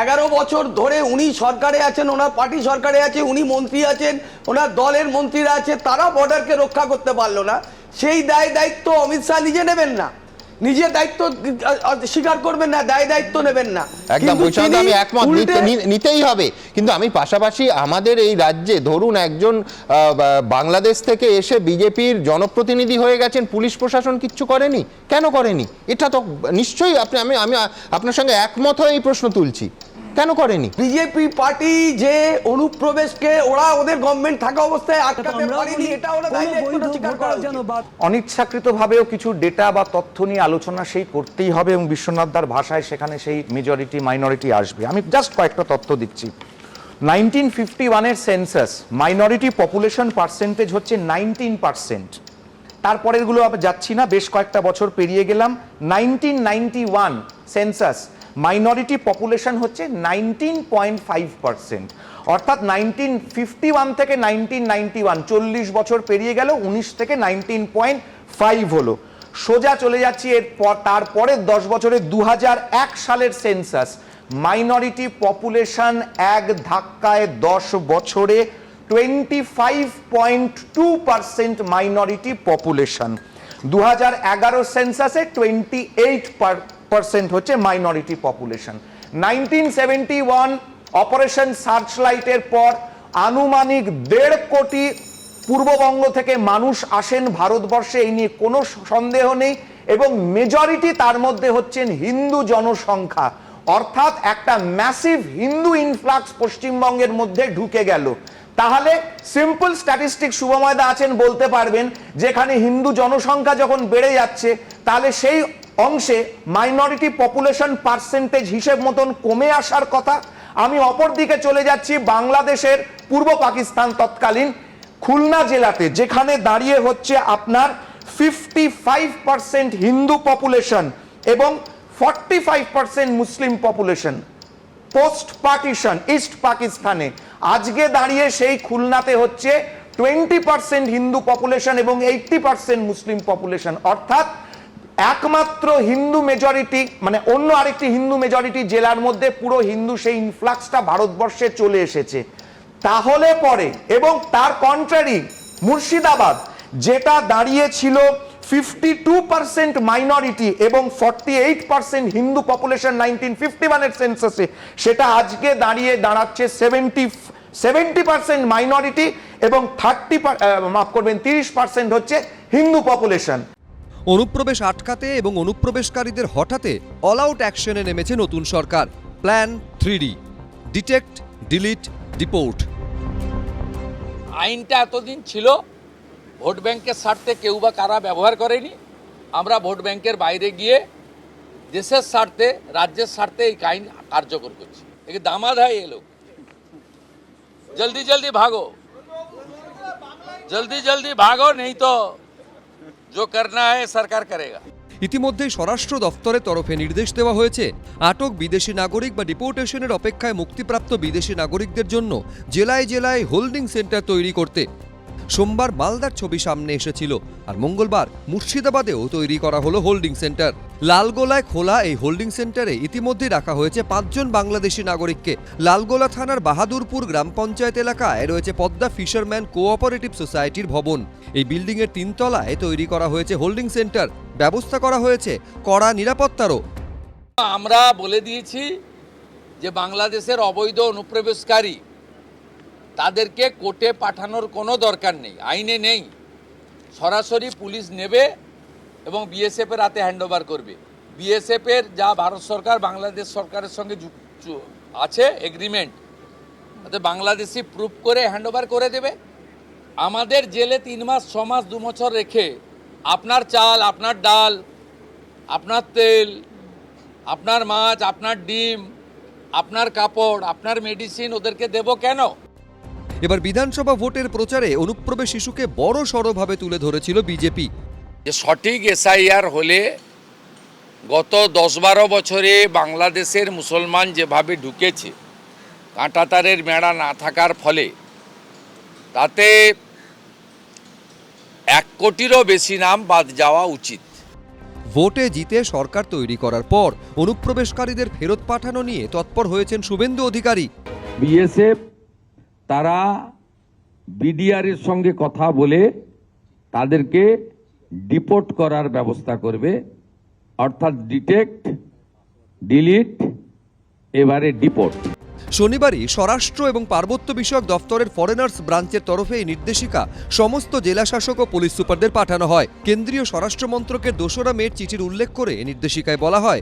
11 বছর ধরে উনি সরকারে আছেন, ওনার পার্টি সরকারে আছে, উনি মন্ত্রী আছেন, ওনার দলের মন্ত্রীরা আছে, তারা বর্ডারকে রক্ষা করতে পারলো না। সেই দায়িত্ব অমিত শাহ নিজে নেবেন না, নিজে দায়িত্ব স্বীকার করবেন না, দায়িত্ব নেবেন না। একদম আমি একমত, নিতেই হবে। কিন্তু আমি পাশাপাশি আমাদের এই রাজ্যে ধরুন একজন বাংলাদেশ থেকে এসে বিজেপির জনপ্রতিনিধি হয়ে গেছেন, পুলিশ প্রশাসন কিচ্ছু করেনি, কেন করেনি? এটা তো নিশ্চয়ই আমি আপনার সঙ্গে একমত হয়ে এই প্রশ্ন তুলছি, কেন করেনি? বিজেপি পার্টি যে অনুপ্রবেশকে ওরা ওদের গভর্নমেন্ট থাকা অবস্থায় আটকাতে পারেনি, এটা ওরা দায়িত্বটা স্বীকার করা উচিত। অনিচ্ছাকৃতভাবেও কিছু ডেটা বা তথ্য নিয়ে আলোচনা সেই করতেই হবে, এবং বিশ্বনাথ দার ভাষায় সেখানে সেই মেজরিটি মাইনরিটি আসবে। আমি জাস্ট কয়েকটা তথ্য দিচ্ছি। 1951-এর সেন্সাস মাইনরিটি পপুলেশন পার্সেন্টেজ হচ্ছে 19%। তারপরেরগুলো আমি যাচ্ছি না, বেশ কয়েকটা বছর পেরিয়ে গেলাম। 1991 সেন্সাস মাইনরিটি পপুলেশন হচ্ছে 19.5%। অর্থাৎ 1951 থেকে 1991 40 বছর পেরিয়ে গেল, 19 থেকে 19.5 হলো। সোজা চলে যাচ্ছি এরপর তারপরের 10 বছরে 2001 সালের সেন্সাস মাইনরিটি পপুলেশন এক ধাক্কায় 10 বছরে 25.2% মাইনরিটি পপুলেশন। 2011 সেন্সাসে 28% হচ্ছে মাইনরিটি পপুলেশন। 1971 অপারেশন সার্চলাইটের পর আনুমানিক 1.5 কোটি পূর্ববঙ্গ থেকে মানুষ আসেন ভারতবর্ষে, এই নিয়ে কোনো সন্দেহ নেই, এবং মেজরিটি তার মধ্যে হচ্ছেন হিন্দু জনসংখ্যা। অর্থাৎ একটা ম্যাসিভ হিন্দু ইনফ্লাক্স পশ্চিমবঙ্গের মধ্যে ঢুকে গেল। তাহলে সিম্পল স্ট্যাটিস্টিক শুভময়দা আছেন, বলতে পারবেন যেখানে হিন্দু জনসংখ্যা যখন বেড়ে যাচ্ছে, তাহলে সেই অংশে মাইনরিটি পপুলেশন পার্সেন্টেজ হিসেব মতন কমে আসার কথা। আমি অপর দিকে চলে যাচ্ছি বাংলাদেশের পূর্ব পাকিস্তান তৎকালীন খুলনা জেলাতে, যেখানে দাঁড়িয়ে হচ্ছে আপনার 55% হিন্দু পপুলেশন এবং 45% মুসলিম পপুলেশন। পোস্ট পার্টিশন ইস্ট পাকিস্তানে আজকে দাঁড়িয়ে সেই খুলনাতে হচ্ছে 20% হিন্দু পপুলেশন এবং 80% মুসলিম পপুলেশন। অর্থাৎ একমাত্র হিন্দু মেজরিটি, মানে অন্য আরেকটি হিন্দু মেজরিটি জেলার মধ্যে পুরো হিন্দু সেই ইনফ্লাক্সটা ভারতবর্ষে চলে এসেছে। তাহলে পরে, এবং তার কন্ট্রারি মুর্শিদাবাদ, যেটা দাঁড়িয়েছিল 52% মাইনরিটি এবং 48% হিন্দু পপুলেশন 1951 এর সেন্সাসে, সেটা আজকে দাঁড়াচ্ছে 70% মাইনরিটি এবং 30% হচ্ছে হিন্দু পপুলেশন। অনুপ্রবেশ আটকাতে এবং অনুপ্রবেশকারীদের হঠাতে অল আউট অ্যাকশনে নেমেছে নতুন সরকার। Plan 3D, detect, delete, deport. আইনটা এতদিন ছিল ভোট ব্যাংকের স্বার্থে কেউ বা কারা ব্যবহার করেনি। আমরা ভোট ব্যাংকের বাইরে গিয়ে দেশের স্বার্থে, রাজ্যের স্বার্থে এই আইন কার্যকর করছি। একে দামাদ হয় এ লোক। জলদি জলদি ভাগো, জলদি জলদি ভাগো, নেই তো जो करना है सरकार करेगा। ইতিমধ্যেই স্বরাষ্ট্র দফতরের তরফে নির্দেশ দেওয়া হয়েছে আটক বিদেশি নাগরিক বা ডিপোর্টেশনের অপেক্ষায় মুক্তিপ্রাপ্ত বিদেশি নাগরিকদের জন্য জেলায় জেলায় হোল্ডিং সেন্টার তৈরি করতে। সোমবার মালদার ছবি সামনে এসেছিল, আর মঙ্গলবার মুর্শিদাবাদেও তৈরি করা হলো হোল্ডিং সেন্টার। লালগোলায় খোলা এই হোল্ডিং সেন্টারে ইতিমধ্যে রাখা হয়েছে 5 জন বাংলাদেশি নাগরিককে। লালগোলা থানার বাহাদুরপুর গ্রাম পঞ্চায়েত এলাকায় রয়েছে পদ্মা ফিশারম্যান কোঅপারেটিভ সোসাইটির ভবন। এই বিল্ডিংয়ের 3 তলায় তৈরি করা হয়েছে হোল্ডিং সেন্টার। ব্যবস্থা করা হয়েছে কড়া নিরাপত্তারও। আমরা বলে দিয়েছি যে বাংলাদেশের অবৈধ অনুপ্রবেশকারী তাদেরকে কোর্টে পাঠানোর কোনো দরকার নেই, আইনে নেই। সরাসরি পুলিশ নেবে এবং বিএসএফের হাতে হ্যান্ডওভার করবে। বিএসএফের যা ভারত সরকার বাংলাদেশ সরকারের সঙ্গে আছে এগ্রিমেন্ট, তাতে বাংলাদেশি প্রুফ করে হ্যান্ডওভার করে দেবে। আমাদের জেলে 3 মাস, 6 মাস, 2 বছর রেখে আপনার চাল, আপনার ডাল, আপনার তেল, আপনার মাছ, আপনার ডিম, আপনার কাপড়, আপনার মেডিসিন ওদেরকে দেব কেন? এবার বিধানসভা ভোটের প্রচারে অনুপ্রবেশ শিশুকে বড় সড়ভাবে তুলে ধরেছিল বিজেপি। যে সঠিক এসআইআর হলে গত 10-12 বছরে বাংলাদেশের মুসলমান যেভাবে ঢুকেছে, কাঁটাতারের বেড়া না থাকার ফলে, তাতে 1 কোটিরও বেশি নাম বাদ যাওয়া উচিত। ভোটে জিতে সরকার তৈরি করার পর অনুপ্রবেশকারীদের ফেরত পাঠানো নিয়ে তৎপর হয়েছেন শুভেন্দু অধিকারী। বিএসএফ তারা বিডিআর এর সঙ্গে কথা বলে তাদেরকে ডিপোর্ট করার ব্যবস্থা করবে, অর্থাৎ ডিটেক্ট, ডিলিট, এবারে ডিপোর্ট। শনিবারই স্বরাষ্ট্র এবং পার্বত্য বিষয়ক দফতরের ফরেনার্স ব্রাঞ্চের তরফে এই নির্দেশিকা সমস্ত জেলা শাসক ও পুলিশ সুপারদের পাঠানো হয়। কেন্দ্রীয় স্বরাষ্ট্র মন্ত্রকের 2রা মের চিঠির উল্লেখ করে নির্দেশিকায় বলা হয়,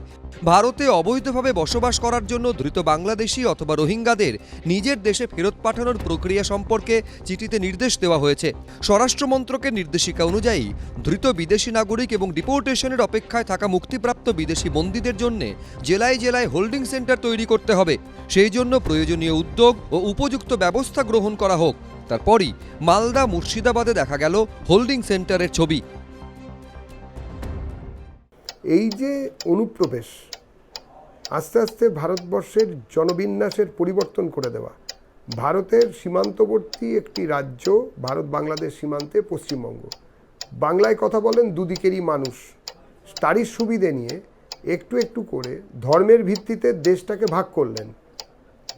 ভারতে অবৈধভাবে বসবাস করার জন্য ধৃত বাংলাদেশি অথবা রোহিঙ্গাদের নিজের দেশে ফেরত পাঠানোর প্রক্রিয়া সম্পর্কে চিঠিতে নির্দেশ দেওয়া হয়েছে। স্বরাষ্ট্র মন্ত্রকের নির্দেশিকা অনুযায়ী ধৃত বিদেশি নাগরিক এবং ডিপোর্টেশনের অপেক্ষায় থাকা মুক্তিপ্রাপ্ত বিদেশি বন্দীদের জন্য জেলায় জেলায় হোল্ডিং সেন্টার তৈরি করতে হবে। সেই জন্য প্রয়োজনীয় উদ্যোগ ও উপযুক্ত ব্যবস্থা গ্রহণ করা হোক। তারপরই মালদা, মুর্শিদাবাদে দেখা গেল হোল্ডিং সেন্টারের ছবি। এই যে অনুপ্রবেশ, আস্তে আস্তে ভারতবর্ষের জনবিন্যাসের পরিবর্তন করে দেওয়া। ভারতের সীমান্তবর্তী একটি রাজ্য, ভারত বাংলাদেশ সীমান্তে পশ্চিমবঙ্গ, বাংলায় কথা বলেন দুদিকেরই মানুষ। তারই সুবিধে নিয়ে একটু একটু করে ধর্মের ভিত্তিতে দেশটাকে ভাগ করলেন,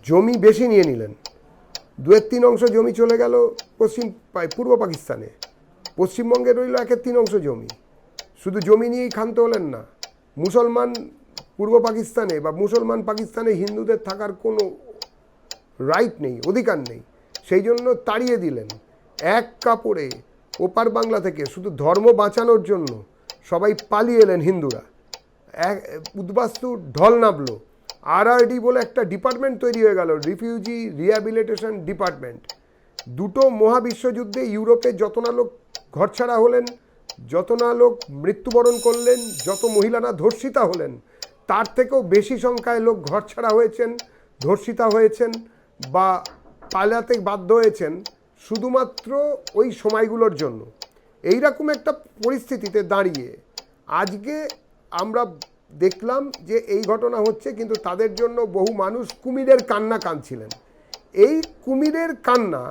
জমি বেশি নিয়ে নিলেন। 2/3 অংশ জমি চলে গেল পূর্ব পাকিস্তানে, পশ্চিমবঙ্গে রইল 1/3 অংশ জমি। শুধু জমি নিয়েই ক্ষান্ত হলেন না, মুসলমান পূর্ব পাকিস্তানে বা মুসলমান পাকিস্তানে হিন্দুদের থাকার কোনো রাইট নেই, অধিকার নেই, সেই জন্য তাড়িয়ে দিলেন। এক কাপড়ে ওপার বাংলা থেকে শুধু ধর্ম বাঁচানোর জন্য সবাই পালিয়ে এলেন হিন্দুরা। উদ্বাস্তু ঢল নামলো। RRD বলে একটা ডিপার্টমেন্ট তৈরি হয়ে গেল, রিফিউজি রিহ্যাবিলিটেশন ডিপার্টমেন্ট। 2টো মহাবিশ্বযুদ্ধে ইউরোপে যত না লোক ঘরছাড়া হলেন, যত না লোক মৃত্যুবরণ করলেন, যত মহিলারা ধর্ষিতা হলেন, তার থেকেও বেশি সংখ্যায় লোক ঘরছাড়া হয়েছেন, ধর্ষিতা হয়েছেন বা পালাতে বাধ্য হয়েছেন শুধুমাত্র ওই সময়গুলোর জন্য। এই রকম একটা পরিস্থিতিতে দাঁড়িয়ে আজকে আমরা দেখলাম যে এই ঘটনা হচ্ছে, কিন্তু তাদের জন্য বহু মানুষ কুমিরের কান্না কাঁদছিলেন। এই কুমিরের কান্না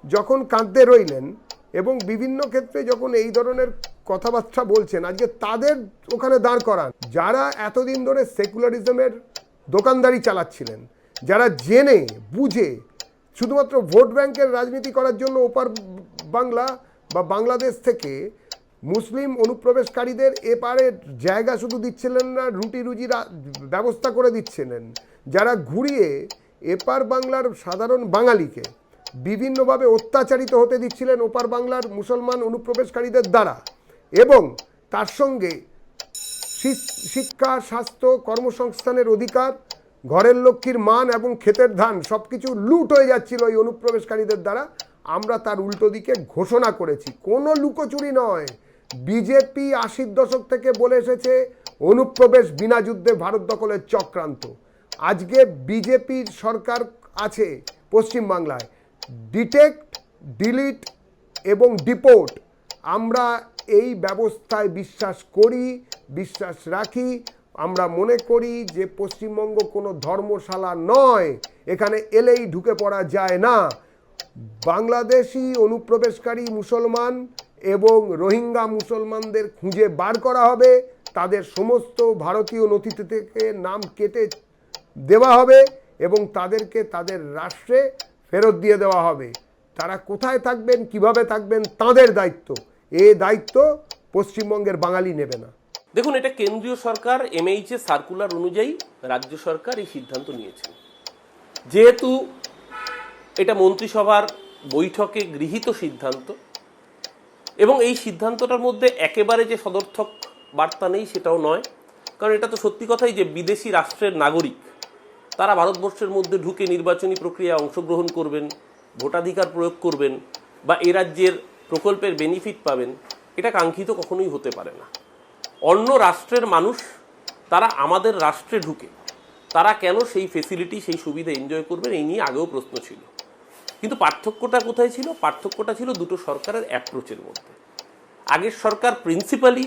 যখন কাঁদতে রইলেন এবং বিভিন্ন ক্ষেত্রে যখন এই ধরনের কথাবার্তা বলছেন, আজকে তাদের ওখানে দাঁড় করান যারা এতদিন ধরে সেকুলারিজমের দোকানদারি চালাচ্ছিলেন, যারা জেনে বুঝে শুধুমাত্র ভোট ব্যাংকের রাজনীতি করার জন্য ওপার বাংলা বা বাংলাদেশ থেকে মুসলিম অনুপ্রবেশকারীদের এপারে জায়গা শুধু দিচ্ছিলেন না, রুটি রুজির ব্যবস্থা করে দিচ্ছিলেন, যারা ঘুরিয়ে এপার বাংলার সাধারণ বাঙালিকে বিভিন্নভাবে অত্যাচারিত হতে দিচ্ছিলেন ওপার বাংলার মুসলমান অনুপ্রবেশকারীদের দ্বারা, এবং তার সঙ্গে শিক্ষা, স্বাস্থ্য, কর্মসংস্থানের অধিকার, ঘরের লক্ষ্মীর মান এবং ক্ষেতের ধান সব কিছু লুট হয়ে যাচ্ছিল এই অনুপ্রবেশকারীদের দ্বারা। আমরা তার উল্টো দিকে ঘোষণা করেছি, কোনো লুকোচুরি নয়। বিজেপি 80-র দশক থেকে বলে এসেছে অনুপ্রবেশ বিনা যুদ্ধে ভারত দখলের চক্রান্ত। আজকে বিজেপির সরকার আছে পশ্চিমবাংলায়, ডিটেক্ট, ডিলিট এবং ডিপোর্ট। আমরা এই ব্যবস্থায় বিশ্বাস করি, বিশ্বাস রাখি। আমরা মনে করি যে পশ্চিমবঙ্গ কোনো ধর্মশালা নয়, এখানে এলেই ঢুকে পড়া যায় না। বাংলাদেশি অনুপ্রবেশকারী মুসলমান এবং রোহিঙ্গা মুসলমানদের খুঁজে বার করা হবে, তাদের সমস্ত ভারতীয় নথিতে থেকে নাম কেটে দেওয়া হবে এবং তাদেরকে তাদের রাষ্ট্রে ফেরত দিয়ে দেওয়া হবে। তারা কোথায় থাকবেন, কিভাবে থাকবেন, তাদের দায়িত্ব। এই দায়িত্ব পশ্চিমবঙ্গের বাঙালি নেবে না। দেখুন, এটা কেন্দ্রীয় সরকার MHA সার্কুলার অনুযায়ী রাজ্য সরকার এই সিদ্ধান্ত নিয়েছে। যেহেতু এটা মন্ত্রিসভার বৈঠকে গৃহীত সিদ্ধান্ত এবং এই সিদ্ধান্তটার মধ্যে একেবারে যে সদর্থক বার্তা নেই সেটাও নয়, কারণ এটা তো সত্যি কথাই যে বিদেশি রাষ্ট্রের নাগরিক তারা ভারতবর্ষের মধ্যে ঢুকে নির্বাচনী প্রক্রিয়ায় অংশগ্রহণ করবেন, ভোটাধিকার প্রয়োগ করবেন বা এ রাজ্যের প্রকল্পের বেনিফিট পাবেন, এটা কাঙ্ক্ষিত কখনোই হতে পারে না। অন্য রাষ্ট্রের মানুষ তারা আমাদের রাষ্ট্রে ঢুকে তারা কেন সেই ফেসিলিটি, সেই সুবিধা এনজয় করবেন, এই নিয়ে আগেও প্রশ্ন ছিল। কিন্তু পার্থক্যটা কোথায় ছিল? পার্থক্যটা ছিল দুটো সরকারের অ্যাপ্রোচের মধ্যে। আগের সরকার প্রিন্সিপালি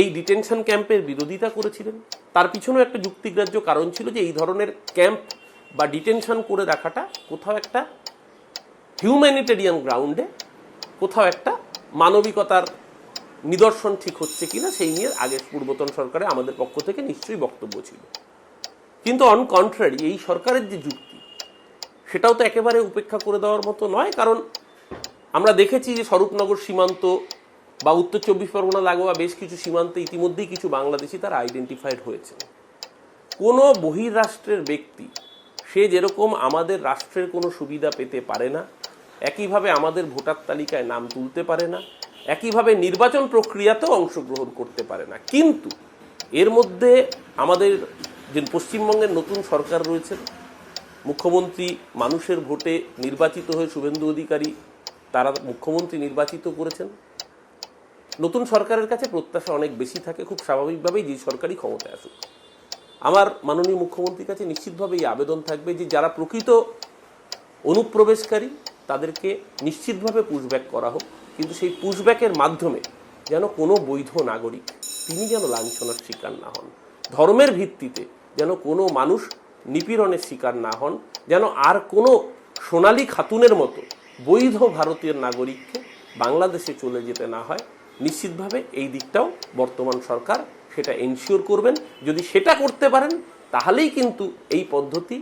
এই ডিটেনশন ক্যাম্পের বিরোধিতা করেছিলেন। তার পিছনেও একটা যুক্তিগ্রাহ্য কারণ ছিল যে এই ধরনের ক্যাম্প বা ডিটেনশন করে রাখাটা কোথাও একটা হিউম্যানিটেরিয়ান গ্রাউন্ডে, কোথাও একটা মানবিকতার নিদর্শন ঠিক হচ্ছে কিনা সেই নিয়ে আগের পূর্বতন সরকারে আমাদের পক্ষ থেকে নিশ্চয়ই বক্তব্য ছিল। কিন্তু অন কন্ট্রারি এই সরকারের যে যুক্তি সেটাও তো একেবারে উপেক্ষা করে দেওয়ার মতো নয়, কারণ আমরা দেখেছি যে স্বরূপনগর সীমান্ত বা উত্তর 24 পরগনা লাগোয়া বেশ কিছু সীমান্তে ইতিমধ্যেই কিছু বাংলাদেশি তারা আইডেন্টিফাইড হয়েছে। কোনো বহির্রাষ্ট্রের ব্যক্তি সে যেরকম আমাদের রাষ্ট্রের কোনো সুবিধা পেতে পারে না, একইভাবে আমাদের ভোটার তালিকায় নাম তুলতে পারে না, একইভাবে নির্বাচন প্রক্রিয়াতেও অংশগ্রহণ করতে পারে না। কিন্তু এর মধ্যে আমাদের যে পশ্চিমবঙ্গের নতুন সরকার রয়েছে, মুখ্যমন্ত্রী মানুষের ভোটে নির্বাচিত হয়ে শুভেন্দু অধিকারী তারা মুখ্যমন্ত্রী নির্বাচিত করেছেন। নতুন সরকারের কাছে প্রত্যাশা অনেক বেশি থাকে, খুব স্বাভাবিকভাবেই যে সরকারই ক্ষমতায় আসুক। আমার মাননীয় মুখ্যমন্ত্রীর কাছে নিশ্চিতভাবে এই আবেদন থাকবে যে যারা প্রকৃত অনুপ্রবেশকারী তাদেরকে নিশ্চিতভাবে পুশব্যাক করা হোক, কিন্তু সেই পুশব্যাকের মাধ্যমে যেন কোনো বৈধ নাগরিক তিনি যেন লাঞ্ছনার শিকার না হন, ধর্মের ভিত্তিতে যেন কোনো মানুষ নিপীড়নের শিকার না হন, যেন আর কোনো সোনালী খাতুনের মতো বৈধ ভারতীয় নাগরিককে বাংলাদেশে চলে যেতে না হয়। নিশ্চিতভাবে এই দিকটাও বর্তমান সরকার সেটা এনশিওর করবেন। যদি সেটা করতে পারেন তাহলেই কিন্তু এই পদ্ধতি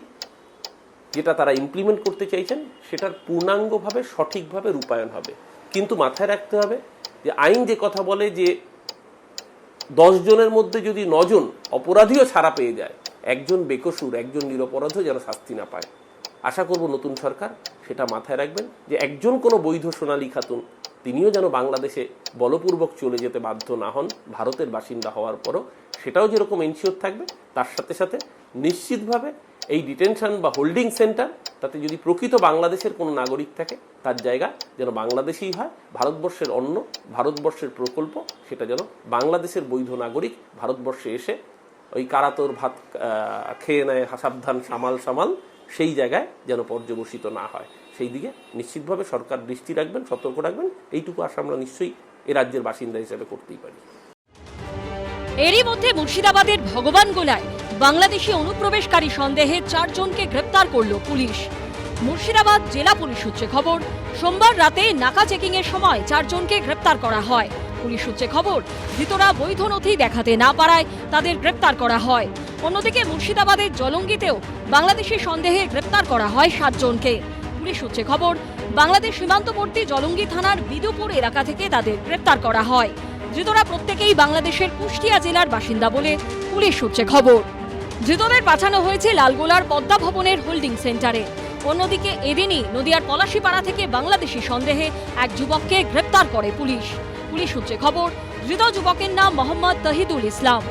যেটা তারা ইমপ্লিমেন্ট করতে চাইছেন সেটার পূর্ণাঙ্গভাবে সঠিকভাবে রূপায়ণ হবে। কিন্তু মাথায় রাখতে হবে যে আইন যে কথা বলে যে 10 জনের মধ্যে যদি 9 জন অপরাধীও ছাড়া পেয়ে যায়, একজন বেকসুর, একজন নিরপরাধীও যেন শাস্তি না পায়। আশা করব নতুন সরকার সেটা মাথায় রাখবেন যে একজন কোনো বৈধ সোনালী খাতুন তিনিও যেন বাংলাদেশে বলপূর্বক চলে যেতে বাধ্য না হন ভারতের বাসিন্দা হওয়ার পরও, সেটাও যেরকম এনশিওর থাকবে। তার সাথে সাথে নিশ্চিতভাবে এই ডিটেনশন বা হোল্ডিং সেন্টার তাতে যদি প্রকৃত বাংলাদেশের কোনো নাগরিক থাকে তার জায়গা যেন বাংলাদেশেই হয়। ভারতবর্ষের অন্ন, ভারতবর্ষের প্রকল্প সেটা যেন বাংলাদেশের বৈধ নাগরিক ভারতবর্ষে এসে ওই কারাতর ভাত খেয়ে নেয় সাবধান সামাল সামাল, সেই জায়গায় যেন পর্যবসিত না হয়। সেই দিকে নিশ্চিতভাবে সরকার দৃষ্টি রাখবেন, সতর্ক রাখবেন। এইটুকু আশা আমরা নিশ্চয়ই এ রাজ্যের বাসিন্দা হিসেবে করতেই পারি। এরই মধ্যে মুর্শিদাবাদের ভগবানগোলায় বাংলাদেশি অনুপ্রবেশকারী সন্দেহে 4 জনকে গ্রেপ্তার করল পুলিশ। মুর্শিদাবাদ জেলা পুলিশ সূত্রে খবর, সোমবার রাতে নাকা চেকিং এর সময় 4 জনকে গ্রেপ্তার করা হয়। পুলিশ সূত্রে খবর, ধৃতরা বৈধ নথি দেখাতে না পারায় তাদের গ্রেপ্তার করা হয়। অন্যদিকে মুর্শিদাবাদের জলঙ্গিতেও বাংলাদেশি সন্দেহে গ্রেপ্তার করা হয় 7 জনকে। পুলিশ সূত্রে খবর, বাংলাদেশ সীমান্তবর্তী জলঙ্গি থানার বিদুপুর এলাকা থেকে তাদের গ্রেপ্তার করা হয়। ধৃতরা প্রত্যেকেই বাংলাদেশের কুষ্টিয়া জেলার বাসিন্দা বলে পুলিশ সূত্রে খবর। ধৃতদের পাঠানো হয়েছে লালগোলার পদ্মা ভবনের হোল্ডিং সেন্টারে। অন্যদিকে এদিনই নদিয়ার পলাশীপাড়া থেকে বাংলাদেশি সন্দেহে এক যুবককে গ্রেপ্তার করে পুলিশ। পুলিশ সূত্রে খবর, ধৃত যুবকের নাম মোহাম্মদ তহিদুল ইসলাম,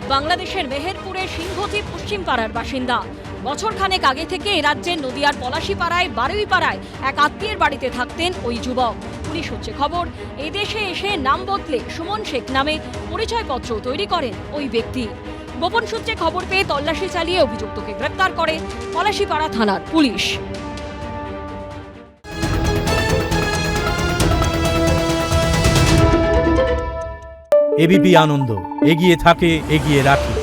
বাংলাদেশের মেহেরপুরের সিংহতি পশ্চিম পাড়ার বাসিন্দা। বছর খানেক আগে থেকে এ রাজ্যের নদিয়ার পলাশীপাড়ায় বারুইপাড়ায় এক আত্মীয়ের বাড়িতে থাকতেন ওই যুবক। পুলিশ সূত্রে খবর, এদেশে এসে নাম বদলে সুমন শেখ নামে পরিচয়পত্র তৈরি করেন ওই ব্যক্তি। গোপন সূত্রে খবর পেয়ে তল্লাশি চালিয়ে অভিযুক্তকে গ্রেপ্তার করে পলাশীপাড়া থানার পুলিশ। এবিপি আনন্দ, এগিয়ে থাকে, এগিয়ে রাখে।